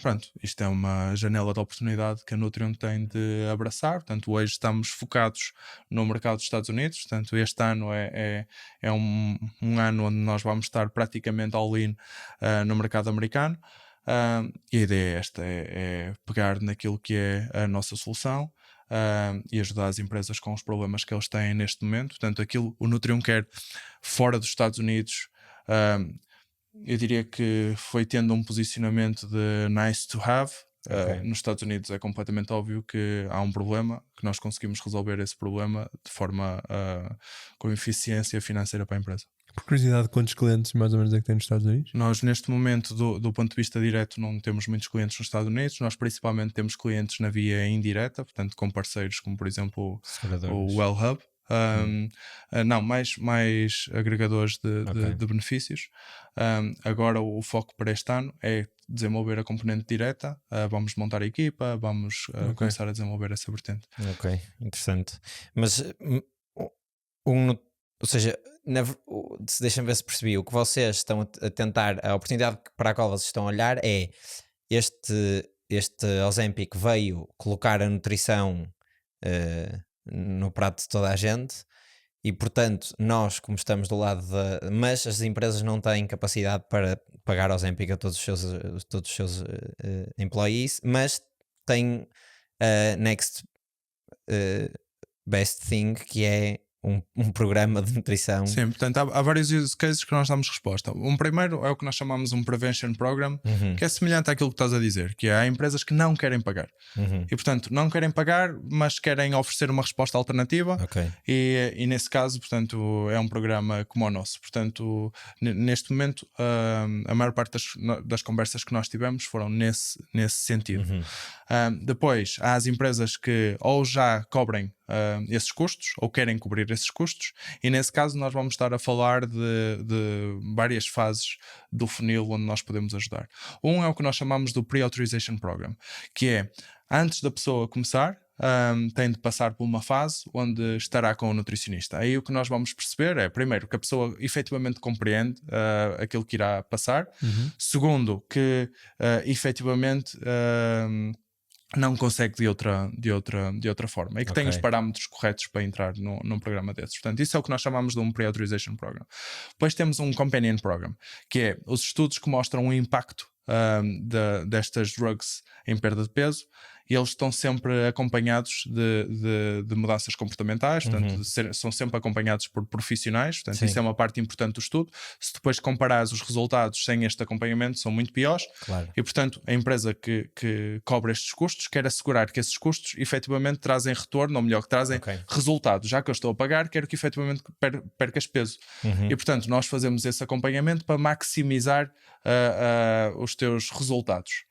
Speaker 2: Pronto, isto é uma janela de oportunidade que a Nutrium tem de abraçar. Portanto, hoje estamos focados no mercado dos Estados Unidos. Portanto, este ano é um ano onde nós vamos estar praticamente all-in no mercado americano. E a ideia é esta, é pegar naquilo que é a nossa solução e ajudar as empresas com os problemas que eles têm neste momento. Portanto, aquilo o Nutrium quer fora dos Estados Unidos, eu diria que foi tendo um posicionamento de nice to have. Nos Estados Unidos é completamente óbvio que há um problema, que nós conseguimos resolver esse problema de forma com eficiência financeira para a empresa.
Speaker 5: Por curiosidade, quantos clientes mais ou menos é que tem nos Estados Unidos?
Speaker 2: Nós neste momento, do ponto de vista direto, não temos muitos clientes nos Estados Unidos. Nós principalmente temos clientes na via indireta, portanto com parceiros como por exemplo o Well Hub. Não, mais agregadores de benefícios. Agora o foco para este ano é desenvolver a componente direta. Vamos montar a equipa, vamos começar a desenvolver essa vertente.
Speaker 1: Ok, interessante. Mas ou seja, deixa-me ver se percebi, o que vocês estão a tentar, a oportunidade para a qual vocês estão a olhar é este Ozempic veio colocar a nutrição no prato de toda a gente e, portanto, nós, como estamos do lado mas as empresas não têm capacidade para pagar Ozempic a todos os seus employees, mas têm next best thing, que é um programa de nutrição.
Speaker 2: Sim, portanto há vários use cases que nós damos resposta. Um primeiro é o que nós chamamos um Prevention Program, que é semelhante àquilo que estás a dizer, que é há empresas que não querem pagar. E portanto não querem pagar, mas querem oferecer uma resposta alternativa. E nesse caso, portanto, é um programa como o nosso. Portanto, neste momento a maior parte das conversas que nós tivemos foram nesse sentido. Depois há as empresas que ou já cobrem esses custos ou querem cobrir esses custos, e nesse caso nós vamos estar a falar de várias fases do funil onde nós podemos ajudar. Um é o que nós chamamos do Pre-Authorization Program, que é antes da pessoa começar, tem de passar por uma fase onde estará com o nutricionista. Aí o que nós vamos perceber é, primeiro, que a pessoa efetivamente compreende aquilo que irá passar. Segundo, que efetivamente não consegue de outra forma e que tem os parâmetros corretos para entrar num programa desses. Portanto, isso é o que nós chamamos de um Pre-Authorization Program. Depois temos um Companion Program, que é os estudos que mostram o impacto destas drugs em perda de peso, e eles estão sempre acompanhados de mudanças comportamentais, portanto, são sempre acompanhados por profissionais, portanto, isso é uma parte importante do estudo. Se depois comparares os resultados sem este acompanhamento, são muito piores. E portanto, a empresa que cobra estes custos quer assegurar que esses custos efetivamente trazem retorno, ou melhor, que trazem resultado. Já que eu estou a pagar, quero que efetivamente percas peso. E portanto, nós fazemos esse acompanhamento para maximizar os teus resultados.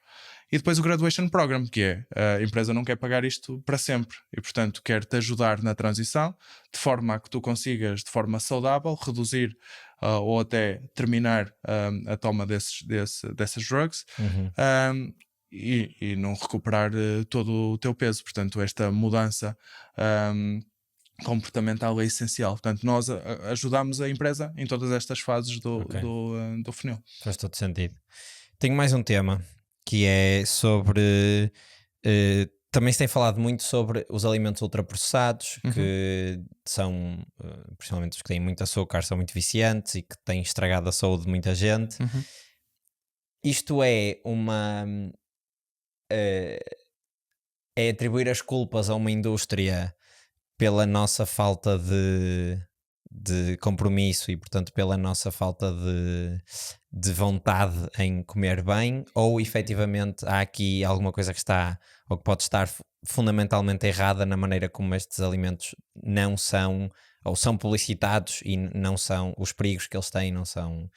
Speaker 2: E depois o Graduation Program, que é a empresa não quer pagar isto para sempre e, portanto, quer-te ajudar na transição de forma a que tu consigas, de forma saudável, reduzir ou até terminar a toma dessas drugs e não recuperar todo o teu peso. Portanto, esta mudança comportamental é essencial. Portanto, nós ajudamos a empresa em todas estas fases do funil.
Speaker 1: Faz todo sentido. Tenho mais um tema, que é sobre... também se tem falado muito sobre os alimentos ultraprocessados, que são, principalmente os que têm muito açúcar, são muito viciantes e que têm estragado a saúde de muita gente. Isto é é atribuir as culpas a uma indústria pela nossa falta de compromisso e, portanto, pela nossa falta de vontade em comer bem, ou efetivamente há aqui alguma coisa que está, ou que pode estar fundamentalmente errada na maneira como estes alimentos não são, ou são publicitados e não são, os perigos que eles têm não são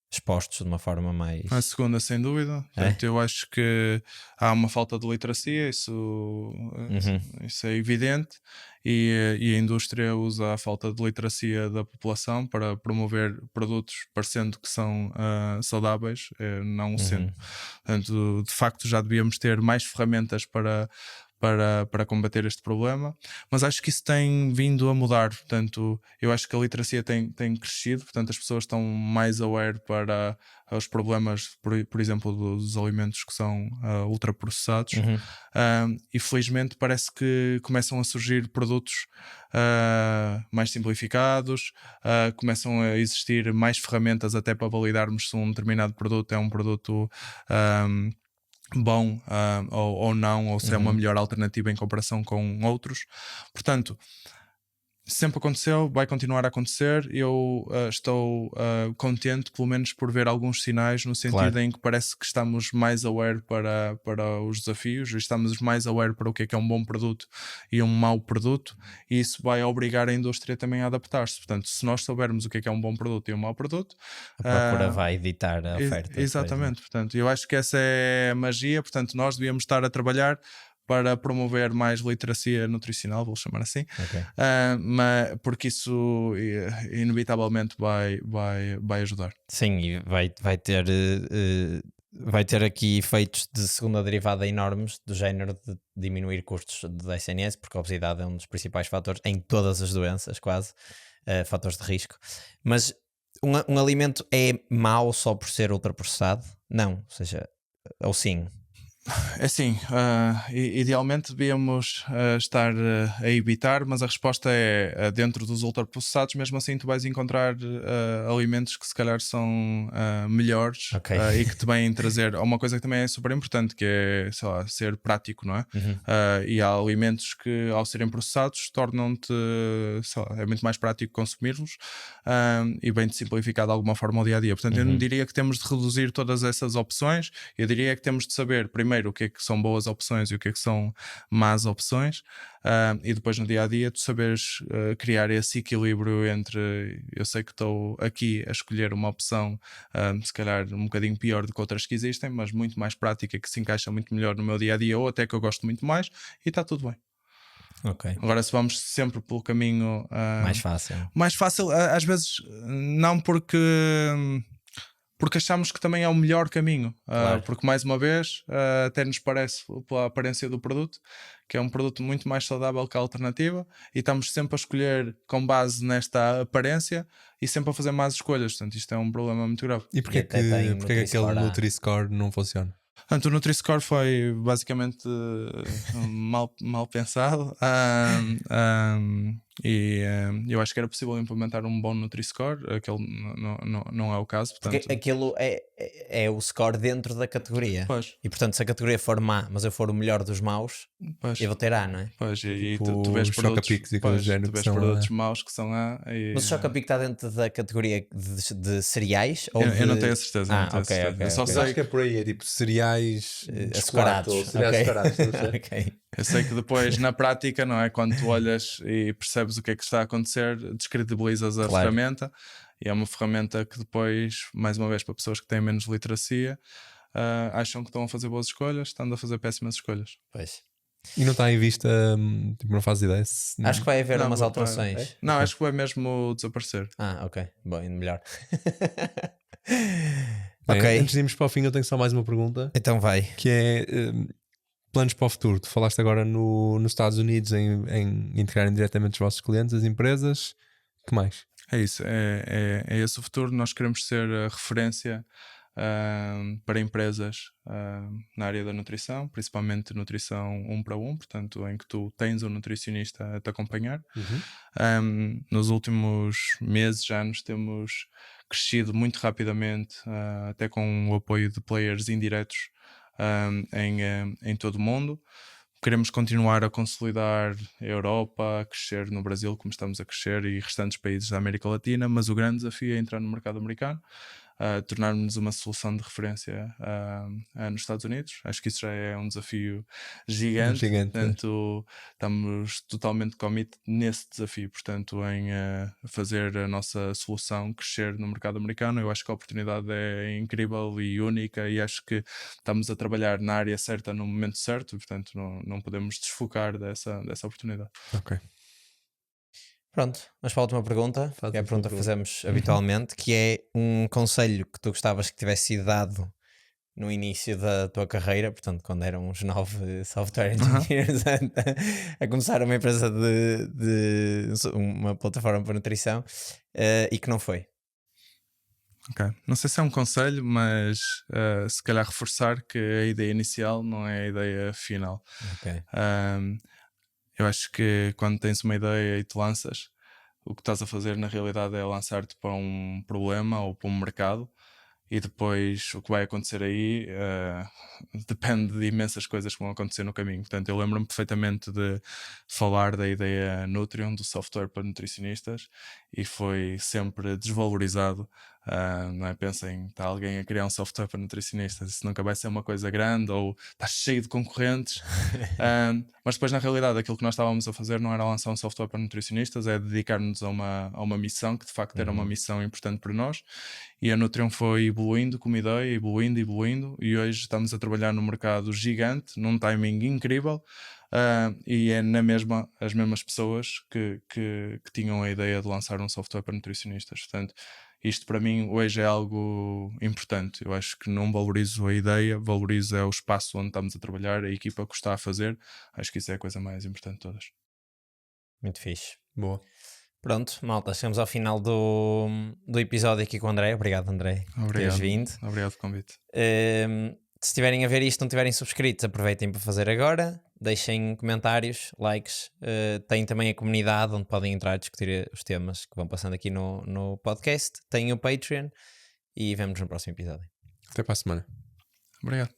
Speaker 1: expostos de uma forma mais...
Speaker 2: A segunda, sem dúvida. Portanto, eu acho que há uma falta de literacia, isso é evidente, e a indústria usa a falta de literacia da população para promover produtos parecendo que são saudáveis, não sendo. Portanto, de facto, já devíamos ter mais ferramentas para combater este problema, mas acho que isso tem vindo a mudar. Portanto, eu acho que a literacia tem crescido, portanto as pessoas estão mais aware para os problemas, por exemplo, dos alimentos que são ultraprocessados, e felizmente parece que começam a surgir produtos mais simplificados, começam a existir mais ferramentas até para validarmos se um determinado produto é um produto bom ou não, ou se é uma melhor alternativa em comparação com outros. Portanto, sempre aconteceu, vai continuar a acontecer. Eu estou contente, pelo menos, por ver alguns sinais no sentido em que parece que estamos mais aware para os desafios, estamos mais aware para o que é um bom produto e um mau produto, e isso vai obrigar a indústria também a adaptar-se. Portanto, se nós soubermos o que é um bom produto e um mau produto,
Speaker 1: a procura vai editar a oferta.
Speaker 2: Exatamente. Portanto, eu acho que essa é a magia. Portanto, nós devíamos estar a trabalhar para promover mais literacia nutricional, vou chamar assim, mas porque isso inevitavelmente vai ajudar.
Speaker 1: Sim, e vai ter aqui efeitos de segunda derivada enormes, do género de diminuir custos da SNS, porque a obesidade é um dos principais fatores em todas as doenças, quase. fatores de risco. Mas um alimento é mau só por ser ultraprocessado? Não, ou seja, ou sim?
Speaker 2: É assim, idealmente devíamos estar a evitar, mas a resposta é dentro dos ultraprocessados, mesmo assim tu vais encontrar alimentos que se calhar são melhores,
Speaker 1: Ok.
Speaker 2: e que te vêm trazer uma coisa que também é super importante, que é, sei lá, ser prático, não é? E há alimentos que ao serem processados tornam-te, sei lá, é muito mais prático consumi-los, e bem-te simplificar de alguma forma o dia-a-dia. Portanto, eu não diria que temos de reduzir todas essas opções, eu diria que temos de saber primeiro o que é que são boas opções e o que é que são más opções, e depois no dia-a-dia tu saberes criar esse equilíbrio entre eu sei que estou aqui a escolher uma opção se calhar um bocadinho pior do que outras que existem, mas muito mais prática, que se encaixa muito melhor no meu dia-a-dia ou até que eu gosto muito mais, e está tudo bem.
Speaker 1: Ok.
Speaker 2: Agora, se vamos sempre pelo caminho
Speaker 1: mais
Speaker 2: fácil, às vezes não, porque achamos que também é o melhor caminho,
Speaker 1: Claro.
Speaker 2: porque mais uma vez até nos parece, pela aparência do produto, que é um produto muito mais saudável que a alternativa, e estamos sempre a escolher com base nesta aparência e sempre a fazer más escolhas. Portanto, isto é um problema muito grave.
Speaker 5: E porquê que aquele Nutri-Score não funciona?
Speaker 2: Portanto, o Nutri-Score foi basicamente mal pensado, e eu acho que era possível implementar um bom Nutri-Score, aquele não é o caso. Portanto,
Speaker 1: porque aquilo é o score dentro da categoria.
Speaker 2: Pois.
Speaker 1: E portanto, se a categoria for má, mas eu for o melhor dos maus,
Speaker 2: pois.
Speaker 1: eu vou ter A, não é?
Speaker 2: Pois, e
Speaker 5: Tipo,
Speaker 2: tu vês produtos,
Speaker 5: e coisas do género,
Speaker 2: tu vês
Speaker 5: que são
Speaker 2: produtos maus que são A.
Speaker 1: Mas o Chocapic está dentro da categoria de cereais? Ou
Speaker 2: eu não tenho a certeza. Não tenho a certeza.
Speaker 1: ok,
Speaker 2: Eu só
Speaker 5: Eu
Speaker 2: sei
Speaker 5: acho que é por aí, é tipo cereais
Speaker 1: açucarados.
Speaker 5: ou cereais açucarados.
Speaker 1: Ok.
Speaker 2: Eu sei que depois, na prática, não é? Quando tu olhas e percebes o que é que está a acontecer, descredibilizas a ferramenta, e é uma ferramenta que depois, mais uma vez, para pessoas que têm menos literacia, acham que estão a fazer boas escolhas, estão a fazer péssimas escolhas.
Speaker 1: Pois.
Speaker 5: E não está em vista, tipo, não faz ideia.
Speaker 1: Acho que vai haver umas alterações.
Speaker 2: Não, acho que vai mesmo desaparecer.
Speaker 1: Ok. Bom, ainda melhor.
Speaker 5: Bem,
Speaker 1: ok.
Speaker 5: Antes de irmos para o fim, eu tenho só mais uma pergunta.
Speaker 1: Então vai.
Speaker 5: Que é planos para o futuro. Tu falaste agora nos Estados Unidos em integrarem diretamente os vossos clientes, as empresas. Que mais?
Speaker 2: É isso, é esse o futuro. Nós queremos ser a referência para empresas na área da nutrição, principalmente nutrição 1 para 1, portanto, em que tu tens um nutricionista a te acompanhar. Nos últimos meses, anos, temos crescido muito rapidamente, até com o apoio de players indiretos em todo o mundo. Queremos continuar a consolidar a Europa, a crescer no Brasil como estamos a crescer e restantes países da América Latina, mas o grande desafio é entrar no mercado americano, tornarmos uma solução de referência nos Estados Unidos. Acho que isso já é um desafio gigante. Portanto, estamos totalmente committed nesse desafio, portanto, em fazer a nossa solução crescer no mercado americano. Eu acho que a oportunidade é incrível e única, e acho que estamos a trabalhar na área certa no momento certo, portanto não podemos desfocar dessa oportunidade.
Speaker 5: Ok.
Speaker 1: Pronto, mas para a última pergunta, que é a pergunta que fazemos habitualmente, que é um conselho que tu gostavas que tivesse sido dado no início da tua carreira, portanto, quando eram uns 9 software engineers a começar uma empresa de uma plataforma para nutrição, e que não foi.
Speaker 2: Ok, não sei se é um conselho, mas se calhar reforçar que a ideia inicial não é a ideia final.
Speaker 1: Ok.
Speaker 2: Eu acho que quando tens uma ideia e te lanças, o que estás a fazer na realidade é lançar-te para um problema ou para um mercado, e depois o que vai acontecer aí depende de imensas coisas que vão acontecer no caminho. Portanto, eu lembro-me perfeitamente de falar da ideia Nutrion, do software para nutricionistas, e foi sempre desvalorizado. Não é? Pensem, está alguém a criar um software para nutricionistas, isso nunca vai ser uma coisa grande, ou está cheio de concorrentes. Mas depois, na realidade, aquilo que nós estávamos a fazer não era lançar um software para nutricionistas, é dedicar-nos a uma missão que de facto era uma missão importante para nós, e a Nutrion foi evoluindo como ideia, evoluindo, e hoje estamos a trabalhar num mercado gigante, num timing incrível. E é as mesmas pessoas que tinham a ideia de lançar um software para nutricionistas. Portanto, isto para mim hoje é algo importante. Eu acho que não valorizo a ideia, valorizo o espaço onde estamos a trabalhar, a equipa que está a fazer. Acho que isso é a coisa mais importante de todas.
Speaker 1: Muito fixe.
Speaker 5: Boa.
Speaker 1: Pronto, malta, chegamos ao final do episódio aqui com o André. Obrigado, André, por teres vindo.
Speaker 2: Obrigado pelo convite.
Speaker 1: Se estiverem a ver isto e não estiverem subscritos, aproveitem para fazer agora. Deixem comentários, likes. Tem também a comunidade onde podem entrar a discutir os temas que vão passando aqui no podcast. Tem o Patreon e vemos no próximo episódio.
Speaker 5: Até para a semana.
Speaker 2: Obrigado.